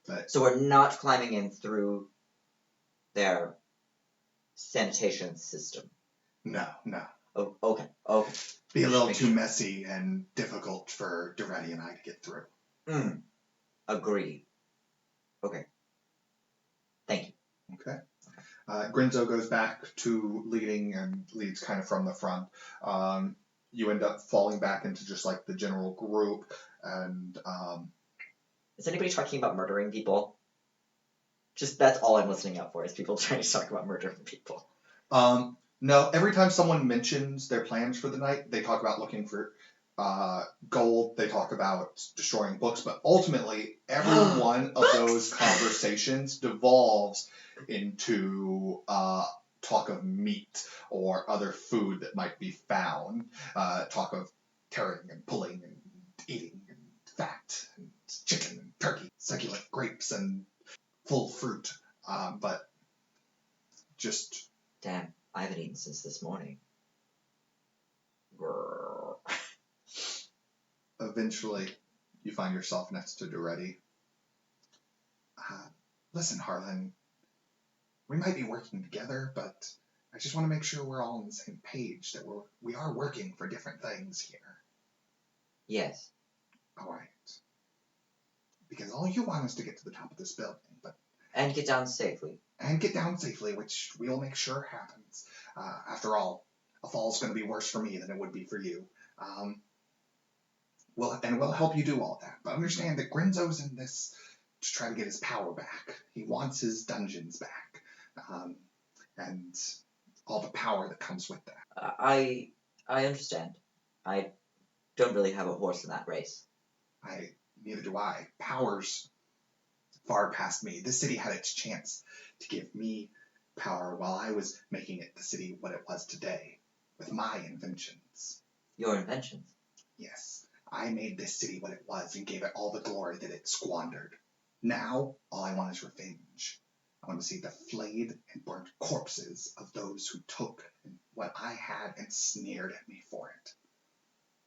But so we're not climbing in through their sanitation system? No. Oh, okay. Be a little too messy and difficult for Doretti and I to get through. Agreed. Okay. Thank you. Okay. Grinzo goes back to leading and leads kind of from the front. You end up falling back into just like the general group. And is anybody talking about murdering people? Just that's all I'm listening out for is people trying to talk about murdering people. No, every time someone mentions their plans for the night, they talk about looking for gold, they talk about destroying books, but ultimately every one of those conversations devolves into talk of meat or other food that might be found, talk of tearing and pulling and eating and fat and chicken and turkey, succulent grapes and full fruit, but just... Damn, I haven't eaten since this morning. Grrr. Eventually, you find yourself next to Duretti. Listen, Harlan, we might be working together, but I just want to make sure we're all on the same page, that we are working for different things here. Yes. All right. Because all you want is to get to the top of this building, And get down safely. Which we'll make sure happens. After all, a fall's going to be worse for me than it would be for you. We'll help you do all that. But understand that Grinzo's in this to try to get his power back. He wants his dungeons back. And all the power that comes with that. I understand. I don't really have a horse in that race. Neither do I. Power's far past me. This city had its chance to give me power while I was making it the city what it was today, with my inventions. Your inventions? Yes. I made this city what it was and gave it all the glory that it squandered. Now, all I want is revenge. I want to see the flayed and burnt corpses of those who took what I had and sneered at me for it.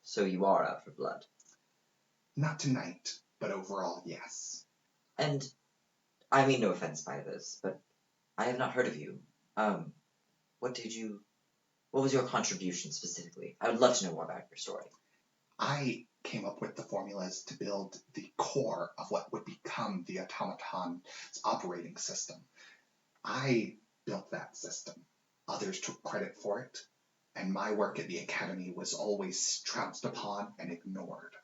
So you are out for blood? Not tonight, but overall, yes. And I mean no offense by this, but I have not heard of you. What was your contribution specifically? I would love to know more about your story. I came up with the formulas to build the core of what would become the automaton's operating system. I built that system. Others took credit for it, and my work at the academy was always trounced upon and ignored.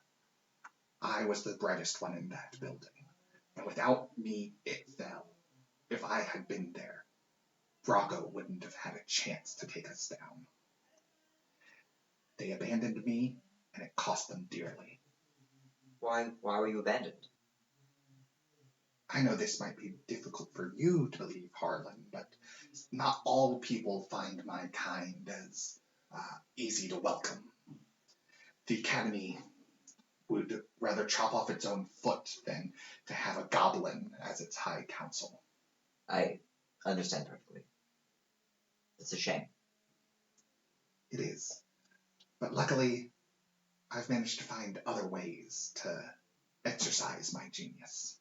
I was the brightest one in that building, and without me, it fell. If I had been there, Braco wouldn't have had a chance to take us down. They abandoned me, and it cost them dearly. Why were you abandoned? I know this might be difficult for you to believe, Harlan, but not all people find my kind as easy to welcome. The academy would rather chop off its own foot than to have a goblin as its high council. I understand perfectly. It's a shame. It is. But luckily, I've managed to find other ways to exercise my genius.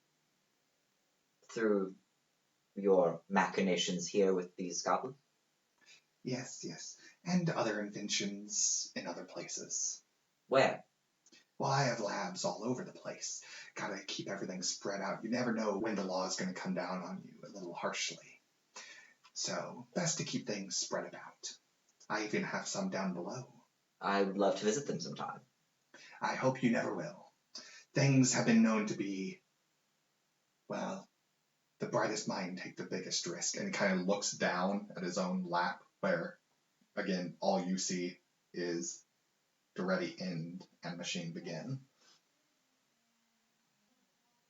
Through your machinations here with these goblins? Yes. And other inventions in other places. Where? Well, I have labs all over the place. Gotta keep everything spread out. You never know when the law is going to come down on you a little harshly. So, best to keep things spread about. I even have some down below. I would love to visit them sometime. I hope you never will. Things have been known to be, well, the brightest mind take the biggest risk. And he kind of looks down at his own lap where, again, all you see is the ready end and machine begin.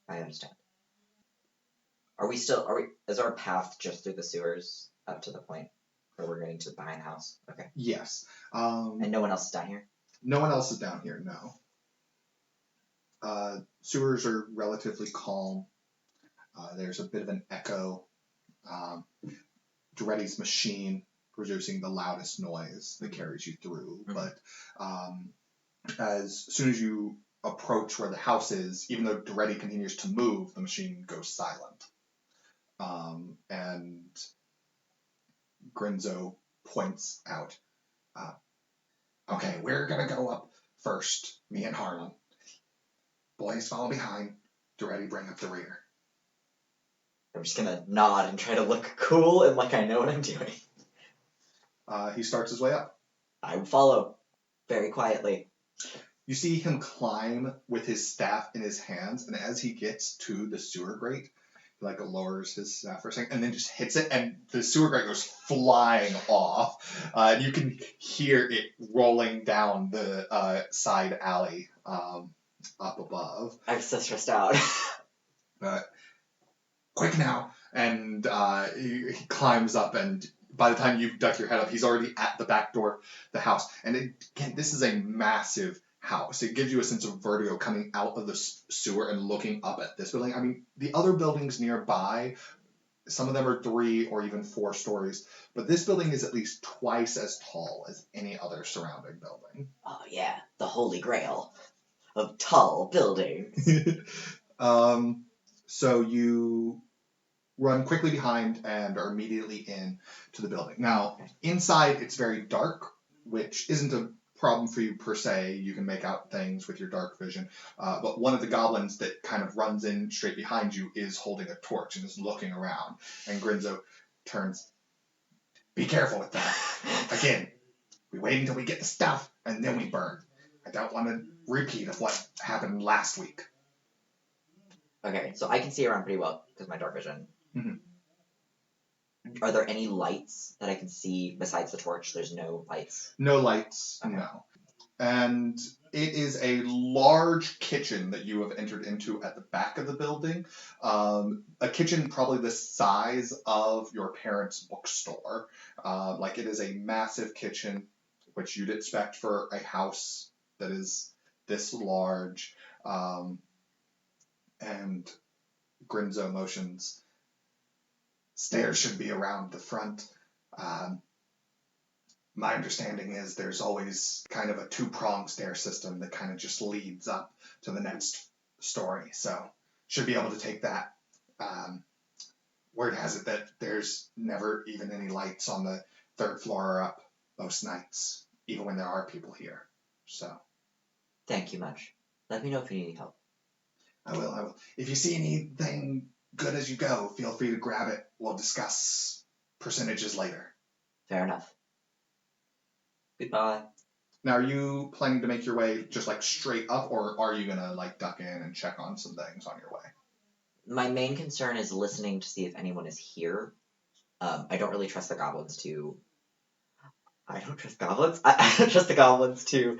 I understand. Is our path just through the sewers up to the point where we're getting to the behind the house? Okay. Yes. And no one else is down here? No one else is down here, no. Sewers are relatively calm. There's a bit of an echo. Duretti's machine producing the loudest noise that carries you through. Mm-hmm. But as soon as you approach where the house is, even though Duretti continues to move, the machine goes silent. And Grinzo points out, okay, we're going to go up first, me and Harlan. Boys follow behind. Duretti bring up the rear. I'm just going to nod and try to look cool and like I know what I'm doing. He starts his way up. I follow very quietly. You see him climb with his staff in his hands, and as he gets to the sewer grate, he lowers his staff for a second, and then just hits it, and the sewer grate goes flying off. And you can hear it rolling down the side alley up above. I'm so stressed out. Quick now! And he climbs up, and by the time you duck your head up, he's already at the back door of the house. And again, this is a massive house. It gives you a sense of vertigo coming out of the sewer and looking up at this building. I mean, the other buildings nearby Some of them are 3 or even 4 stories, but this building is at least twice as tall as any other surrounding building. Oh yeah, the holy grail of tall buildings. So you run quickly behind and are immediately in to the building. Now, inside it's very dark, which isn't a problem for you per se. You can make out things with your dark vision. But one of the goblins that kind of runs in straight behind you is holding a torch and is looking around. And Grinzo turns, "Be careful with that. Again, we wait until we get the stuff and then we burn. I don't want a repeat of what happened last week." Okay, so I can see around pretty well because of my dark vision. Mhm. Are there any lights that I can see besides the torch? There's no lights. No lights, Okay. no. And it is a large kitchen that you have entered into at the back of the building. A kitchen probably the size of your parents' bookstore. Like it is a massive kitchen, which you'd expect for a house that is this large. And Grinzo motions. "Stairs should be around the front. My understanding is there's always kind of a 2-pronged stair system that kind of just leads up to the next story. So should be able to take that. Word has it that there's never even any lights on the 3rd floor or up most nights, even when there are people here. So Thank you much. Let me know if you need any help. I will. If you see anything good as you go, feel free to grab it. We'll discuss percentages later." Fair enough. Goodbye. Now, are you planning to make your way just like straight up, or are you gonna like duck in and check on some things on your way? My main concern is listening to see if anyone is here. I don't really trust the goblins to. I don't trust goblins. I don't trust the goblins to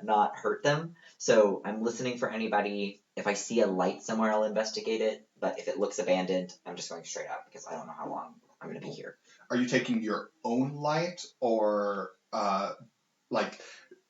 not hurt them. So I'm listening for anybody. If I see a light somewhere, I'll investigate it. But if it looks abandoned, I'm just going straight out because I don't know how long I'm going to be here. Are you taking your own light, or like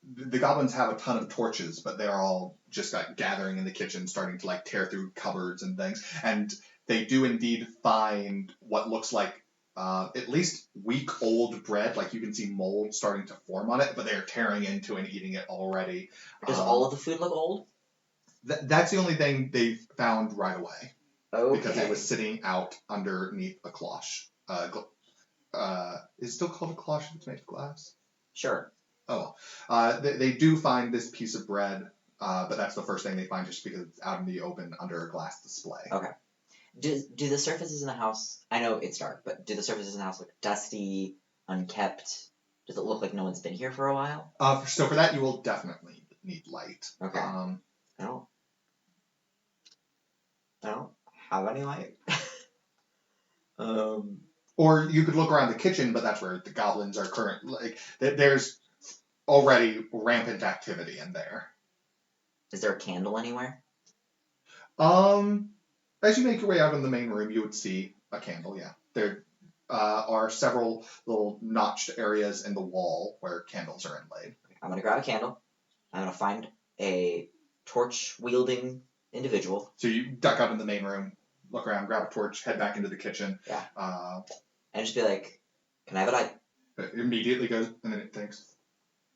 the goblins have a ton of torches, but they're all just like gathering in the kitchen, starting to like tear through cupboards and things, and they do indeed find what looks like at least week-old bread. Like you can see mold starting to form on it, but they're tearing into and eating it already. Does all of the food look old? That's the only thing they found right away. Okay. Because it was sitting out underneath a cloche. Is it still called a cloche if it's made of glass? Sure. Oh, they do find this piece of bread, but that's the first thing they find just because it's out in the open under a glass display. Okay. Do the surfaces in the house, I know it's dark, but do the surfaces in the house look dusty, unkept? Does it look like no one's been here for a while? So for that, you will definitely need light. Okay. I don't have any light. Or you could look around the kitchen, but that's where the goblins are current. Like there's already rampant activity in there. Is there a candle anywhere? As you make your way out in the main room, you would see a candle. Yeah, there are several little notched areas in the wall where candles are inlaid. I'm gonna grab a candle. I'm gonna find a torch-wielding individual. So you duck out in the main room, look around, grab a torch, head back into the kitchen. Yeah. And just be like, "Can I have a light?" It immediately goes, and then it thinks,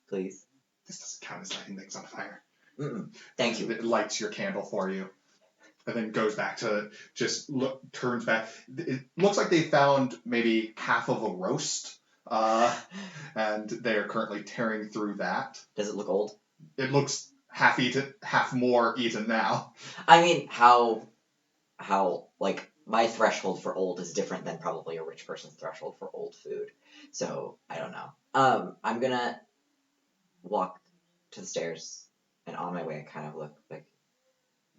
"Please." "This doesn't count as lighting things on fire." Thank you. It lights your candle for you. And then goes back to turns back. It looks like they found maybe half of a roast, and they are currently tearing through that. Does it look old? It looks half eaten, half more eaten now. I mean, how like my threshold for old is different than probably a rich person's threshold for old food. So I don't know. I'm gonna walk to the stairs, and on my way, I kind of look like.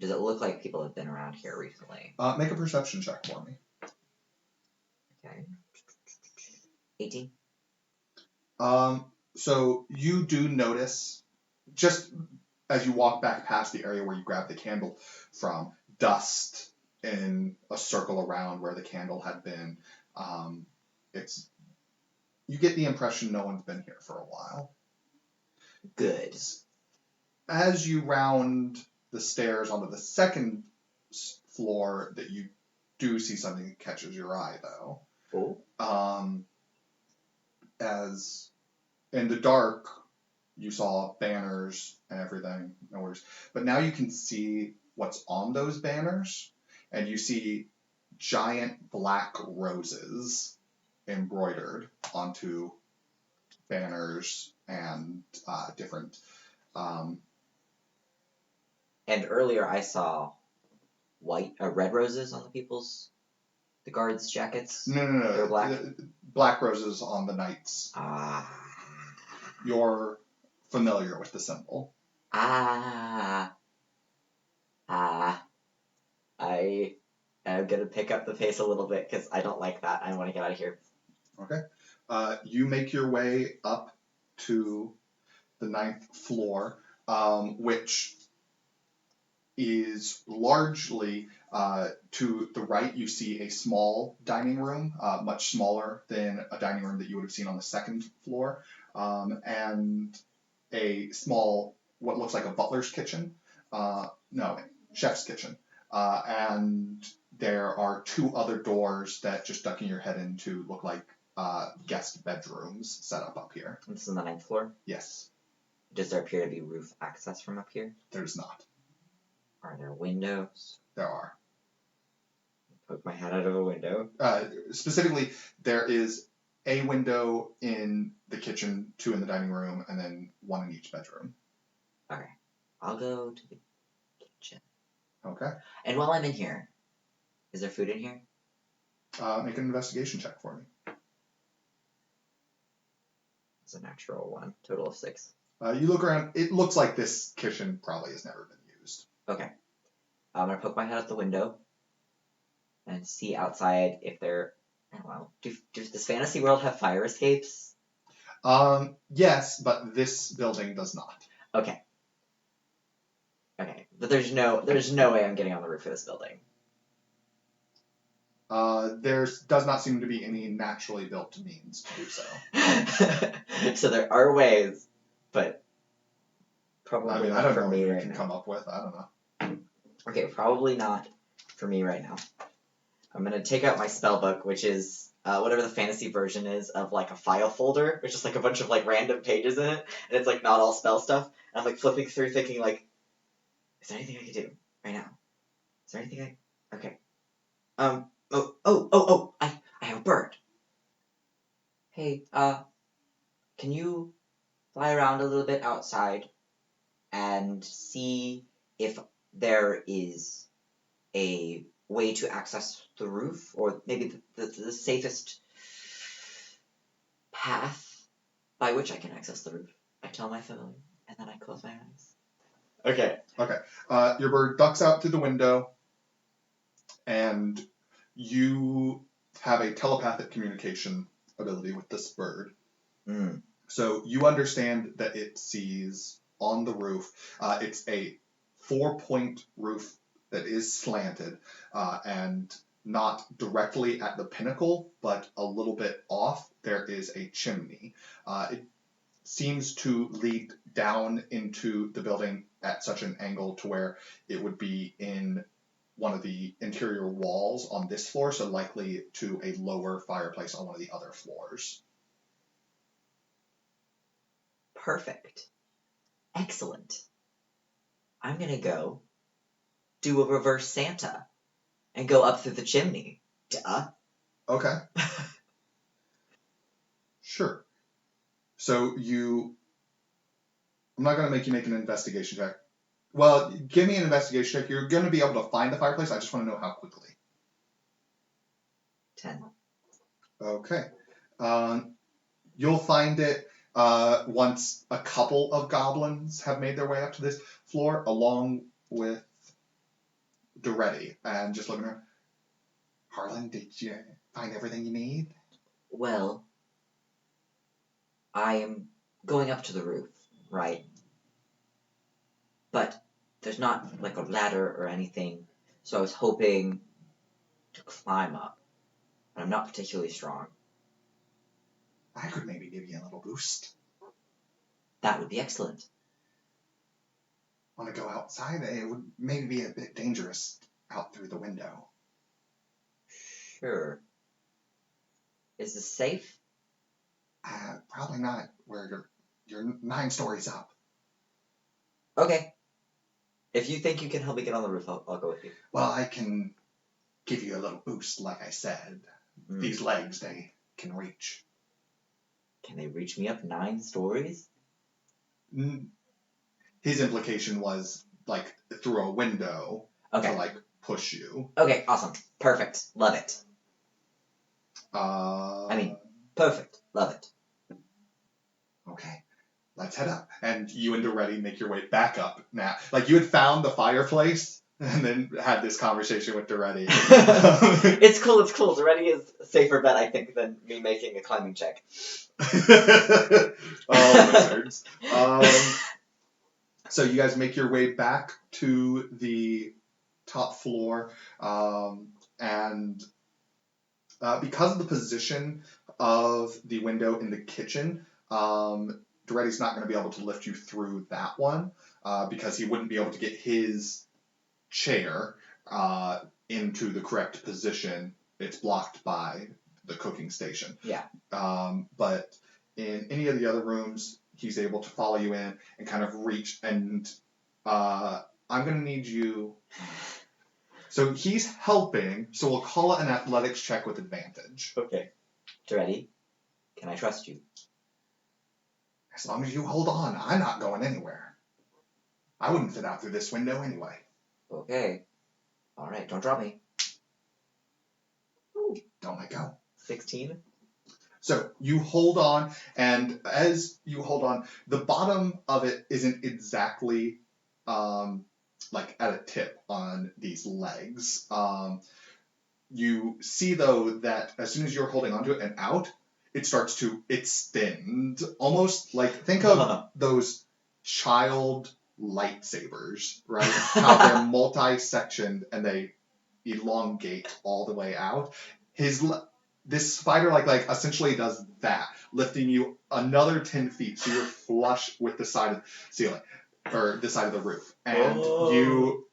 Does it look like people have been around here recently? Make a perception check for me. Okay. 18. So you do notice, just as you walk back past the area where you grabbed the candle from, dust in a circle around where the candle had been. You get the impression no one's been here for a while. Good. As you round the stairs onto the second floor that you do see something that catches your eye, though. Oh. As in the dark, you saw banners and everything, no worries. But now you can see what's on those banners, and you see giant black roses embroidered onto banners and different. And earlier I saw red roses on the guards' jackets. No. They're black. Black roses on the knights. You're familiar with the symbol. I am gonna pick up the pace a little bit because I don't like that. I want to get out of here. Okay. You make your way up to the 9th floor, which is largely to the right. You see a small dining room, much smaller than a dining room that you would have seen on the 2nd floor, and a small, what looks like a butler's kitchen. No, chef's kitchen. And there are 2 other doors that, just ducking your head into, look like guest bedrooms set up here. This is on the 9th floor? Yes. Does there appear to be roof access from up here? There's not. Are there windows? There are. Poke my head out of a window. Specifically, there is a window in the kitchen, 2 in the dining room, and then 1 in each bedroom. Okay. I'll go to the kitchen. Okay. And while I'm in here, is there food in here? Make an investigation check for me. It's a natural 1. Total of 6. You look around. It looks like this kitchen probably has never been used. Okay. I'm going to poke my head out the window and see outside if there... I don't know. Does Fantasy World have fire escapes? Yes, but this building does not. Okay. But there's no way I'm getting on the roof of this building. There does not seem to be any naturally built means to do so. So there are ways, but probably I don't know for what me you right can now. come up with. I don't know. Okay, probably not for me right now. I'm gonna take out my spell book, which is whatever the fantasy version is of like a file folder, which is like a bunch of like random pages in it, and it's like not all spell stuff. And I'm like flipping through, thinking like, is there anything I can do right now? Is there anything okay. I have a bird. Hey, can you fly around a little bit outside and see if there is a way to access the roof, or maybe the safest path by which I can access the roof? I tell my familiar, and then I close my eyes. Okay. Your bird ducks out through the window, and you have a telepathic communication ability with this bird. So you understand that it sees on the roof, it's a 4-point roof that is slanted, and not directly at the pinnacle, but a little bit off, there is a chimney. It seems to lead down into the building at such an angle to where it would be in one of the interior walls on this floor, so likely to a lower fireplace on one of the other floors. Perfect. Excellent. I'm gonna go do a reverse Santa and go up through the chimney. Duh. Okay. Sure. So I'm not going to make you make an investigation check. Well, give me an investigation check. You're going to be able to find the fireplace. I just want to know how quickly. 10. Okay. You'll find it once a couple of goblins have made their way up to this floor, along with Doretti, and just looking around. Harlan, did you find everything you need? Well, I am going up to the roof, right? But there's not like a ladder or anything, so I was hoping to climb up. But I'm not particularly strong. I could maybe give you a little boost. That would be excellent. Want to go outside? It would maybe be a bit dangerous out through the window. Sure. Is this safe? Probably not. You're 9 stories up. Okay. If you think you can help me get on the roof, I'll go with you. Well, I can give you a little boost, like I said. These legs, they can reach. Can they reach me up 9 stories? His implication was, like, through a window to, like, push you. Okay, awesome. Perfect. Love it. Perfect. Love it. Okay. Let's head up. And you and Doretti make your way back up now. Like, you had found the fireplace and then had this conversation with Doretti. It's cool. Doretti is a safer bet, I think, than me making a climbing check. Oh, wizards. So you guys make your way back to the top floor, and because of the position of the window in the kitchen, Doretti's not going to be able to lift you through that one, because he wouldn't be able to get his chair into the correct position. It's blocked by the cooking station. Yeah. But in any of the other rooms, he's able to follow you in and kind of reach, and I'm going to need you... So he's helping, so we'll call it an athletics check with advantage. Okay. Doretti, can I trust you? As long as you hold on, I'm not going anywhere. I wouldn't fit out through this window anyway. Okay. All right, don't drop me. Ooh, don't let go. 16? So you hold on, and as you hold on, the bottom of it isn't exactly like at a tip on these legs. You see, though, that as soon as you're holding onto it and out, it starts to extend, almost like, think of those child lightsabers, right? How they're multi-sectioned and they elongate all the way out. This spider like essentially does that, lifting you another 10 feet, so you're flush with the side of the ceiling, or the side of the roof, and you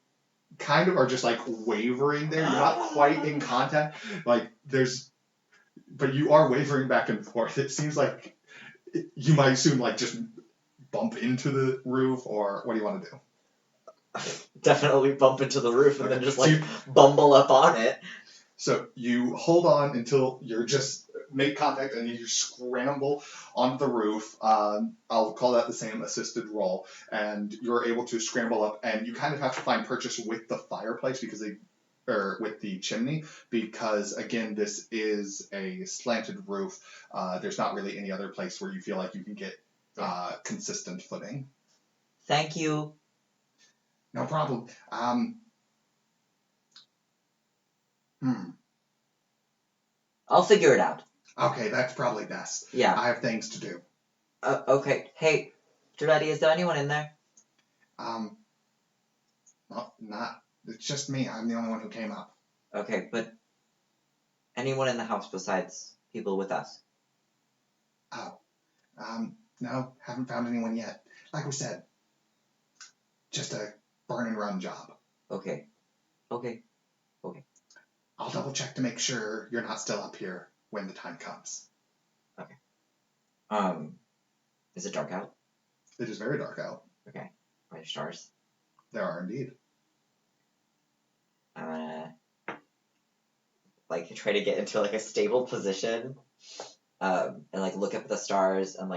kind of are just like wavering there. You're not quite in contact, but you are wavering back and forth. It seems like you might soon like just bump into the roof, or what do you want to do? Definitely bump into the roof and then just bumble up on it. So you hold on until you're just make contact and you scramble onto the roof. I'll call that the same assisted roll, and you're able to scramble up, and you kind of have to find purchase with the fireplace or with the chimney, because again, this is a slanted roof. There's not really any other place where you feel like you can get consistent footing. Thank you. No problem. I'll figure it out. Okay, that's probably best. Yeah. I have things to do. Okay. Hey, Doretti, is there anyone in there? Not. It's just me. I'm the only one who came up. Okay, but anyone in the house besides people with us? Oh. No, haven't found anyone yet. Like we said, just a burn and run job. Okay. I'll double check to make sure you're not still up here when the time comes. Okay. Is it dark out? It is very dark out. Okay. Are there stars? There are indeed. I'm gonna try to get into a stable position, and look up at the stars, and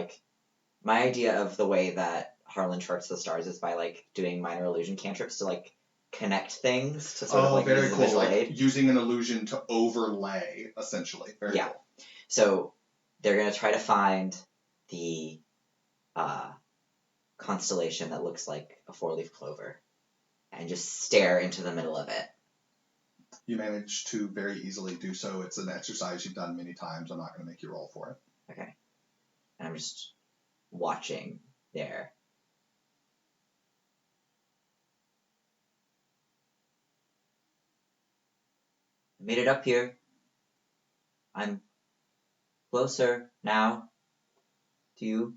my idea of the way that Harlan charts the stars is by doing minor illusion cantrips to connect things to sort of very use cool. visual aid. Using an illusion to overlay, essentially. Very cool. So they're gonna try to find the constellation that looks like a 4-leaf clover, and just stare into the middle of it. You manage to very easily do so. It's an exercise you've done many times. I'm not going to make you roll for it. Okay. And I'm just watching there. I made it up here. I'm closer now to you.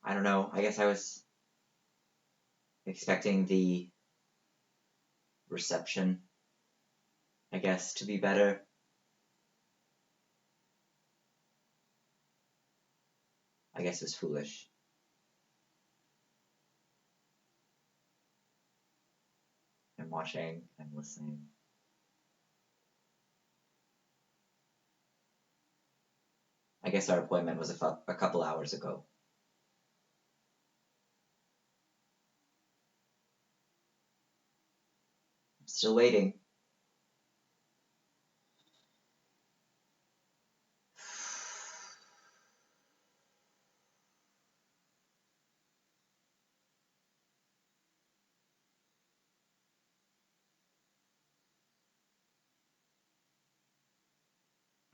I don't know. I guess I was expecting the reception, I guess, to be better. I guess it was foolish. I'm watching, I'm listening. I guess our appointment was a couple hours ago. I'm still waiting.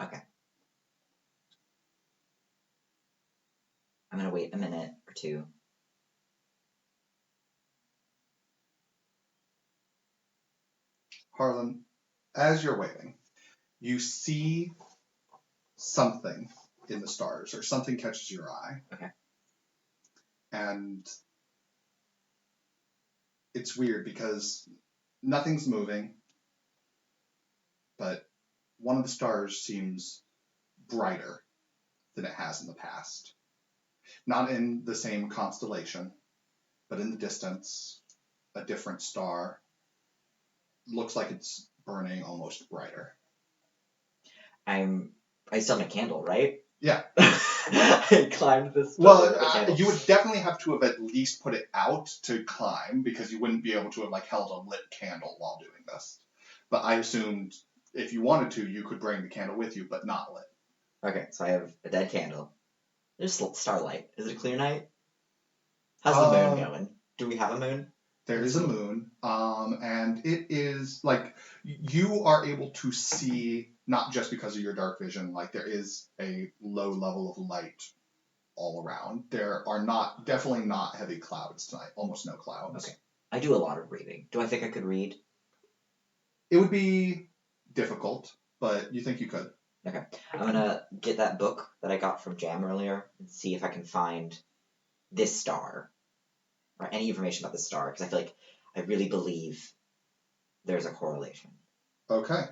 Okay. I'm gonna wait a minute or two. Harlan, as you're waiting, you see something in the stars, or something catches your eye. Okay. And it's weird because nothing's moving, but one of the stars seems brighter than it has in the past. Not in the same constellation, but in the distance, a different star. Looks like it's burning almost brighter. I still have a candle, right? Yeah. I climbed this. Well, you would definitely have to have at least put it out to climb, because you wouldn't be able to have like held a lit candle while doing this. But I assumed if you wanted to, you could bring the candle with you, but not lit. Okay, so I have a dead candle. There's starlight. Is it a clear night? How's the moon going? Do we have a moon? There is a moon, and it is like you are able to see, not just because of your dark vision, like there is a low level of light all around. There are definitely not heavy clouds tonight, almost no clouds. Okay. I do a lot of reading. Do I think I could read? It would be difficult, but you think you could. Okay. I'm gonna get that book that I got from Jam earlier and see if I can find this star or any information about this star, because I feel like I really believe there's a correlation. Okay.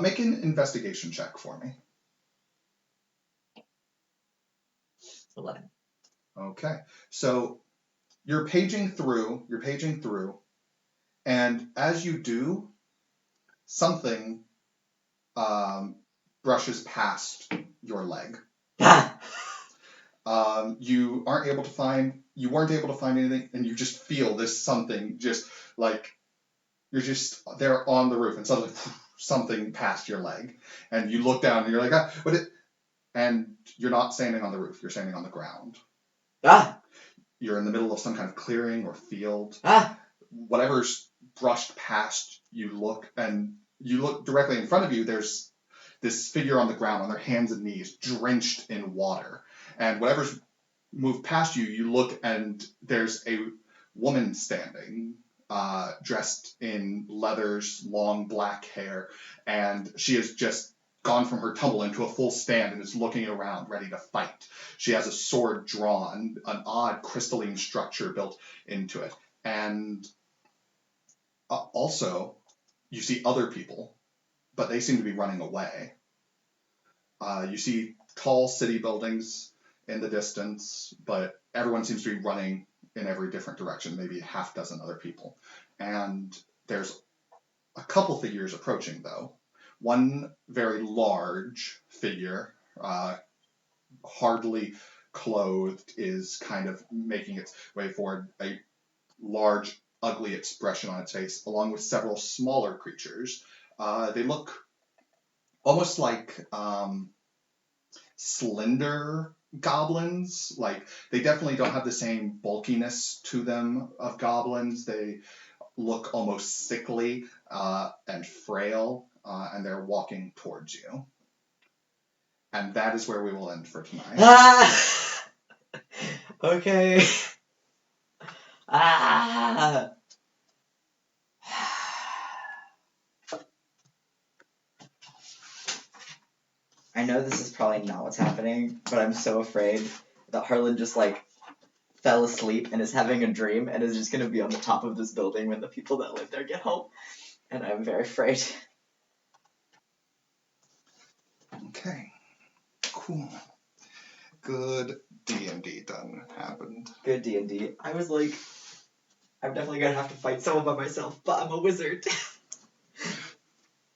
Make an investigation check for me. 11. Okay. So you're paging through, and as you do, something brushes past your leg. You weren't able to find anything, and you just feel this something, just like you're just there on the roof, and suddenly something passed your leg, and you look down and you're like, and you're not standing on the roof, you're standing on the ground. You're in the middle of some kind of clearing or field. Whatever's brushed past, you look directly in front of you. There's this figure on the ground on their hands and knees, drenched in water. And whatever's moved past you, you look, and there's a woman standing, dressed in leathers, long black hair, and she has just gone from her tumble into a full stand and is looking around, ready to fight. She has a sword drawn, an odd crystalline structure built into it. And also, you see other people, but they seem to be running away. You see tall city buildings in the distance, but everyone seems to be running in every different direction, maybe a half dozen other people. And there's a couple figures approaching, though. One very large figure, hardly clothed, is kind of making its way forward, a large, ugly expression on its face, along with several smaller creatures. They look almost like slender goblins. Like, they definitely don't have the same bulkiness to them of goblins. They look almost sickly and frail, and they're walking towards you. And that is where we will end for tonight. Okay. I know this is probably not what's happening, but I'm so afraid that Harlan just fell asleep and is having a dream and is just gonna be on the top of this building when the people that live there get home. And I'm very afraid. Okay. Cool. Good D&D done happened. Good D&D. I was like, I'm definitely gonna have to fight someone by myself, but I'm a wizard.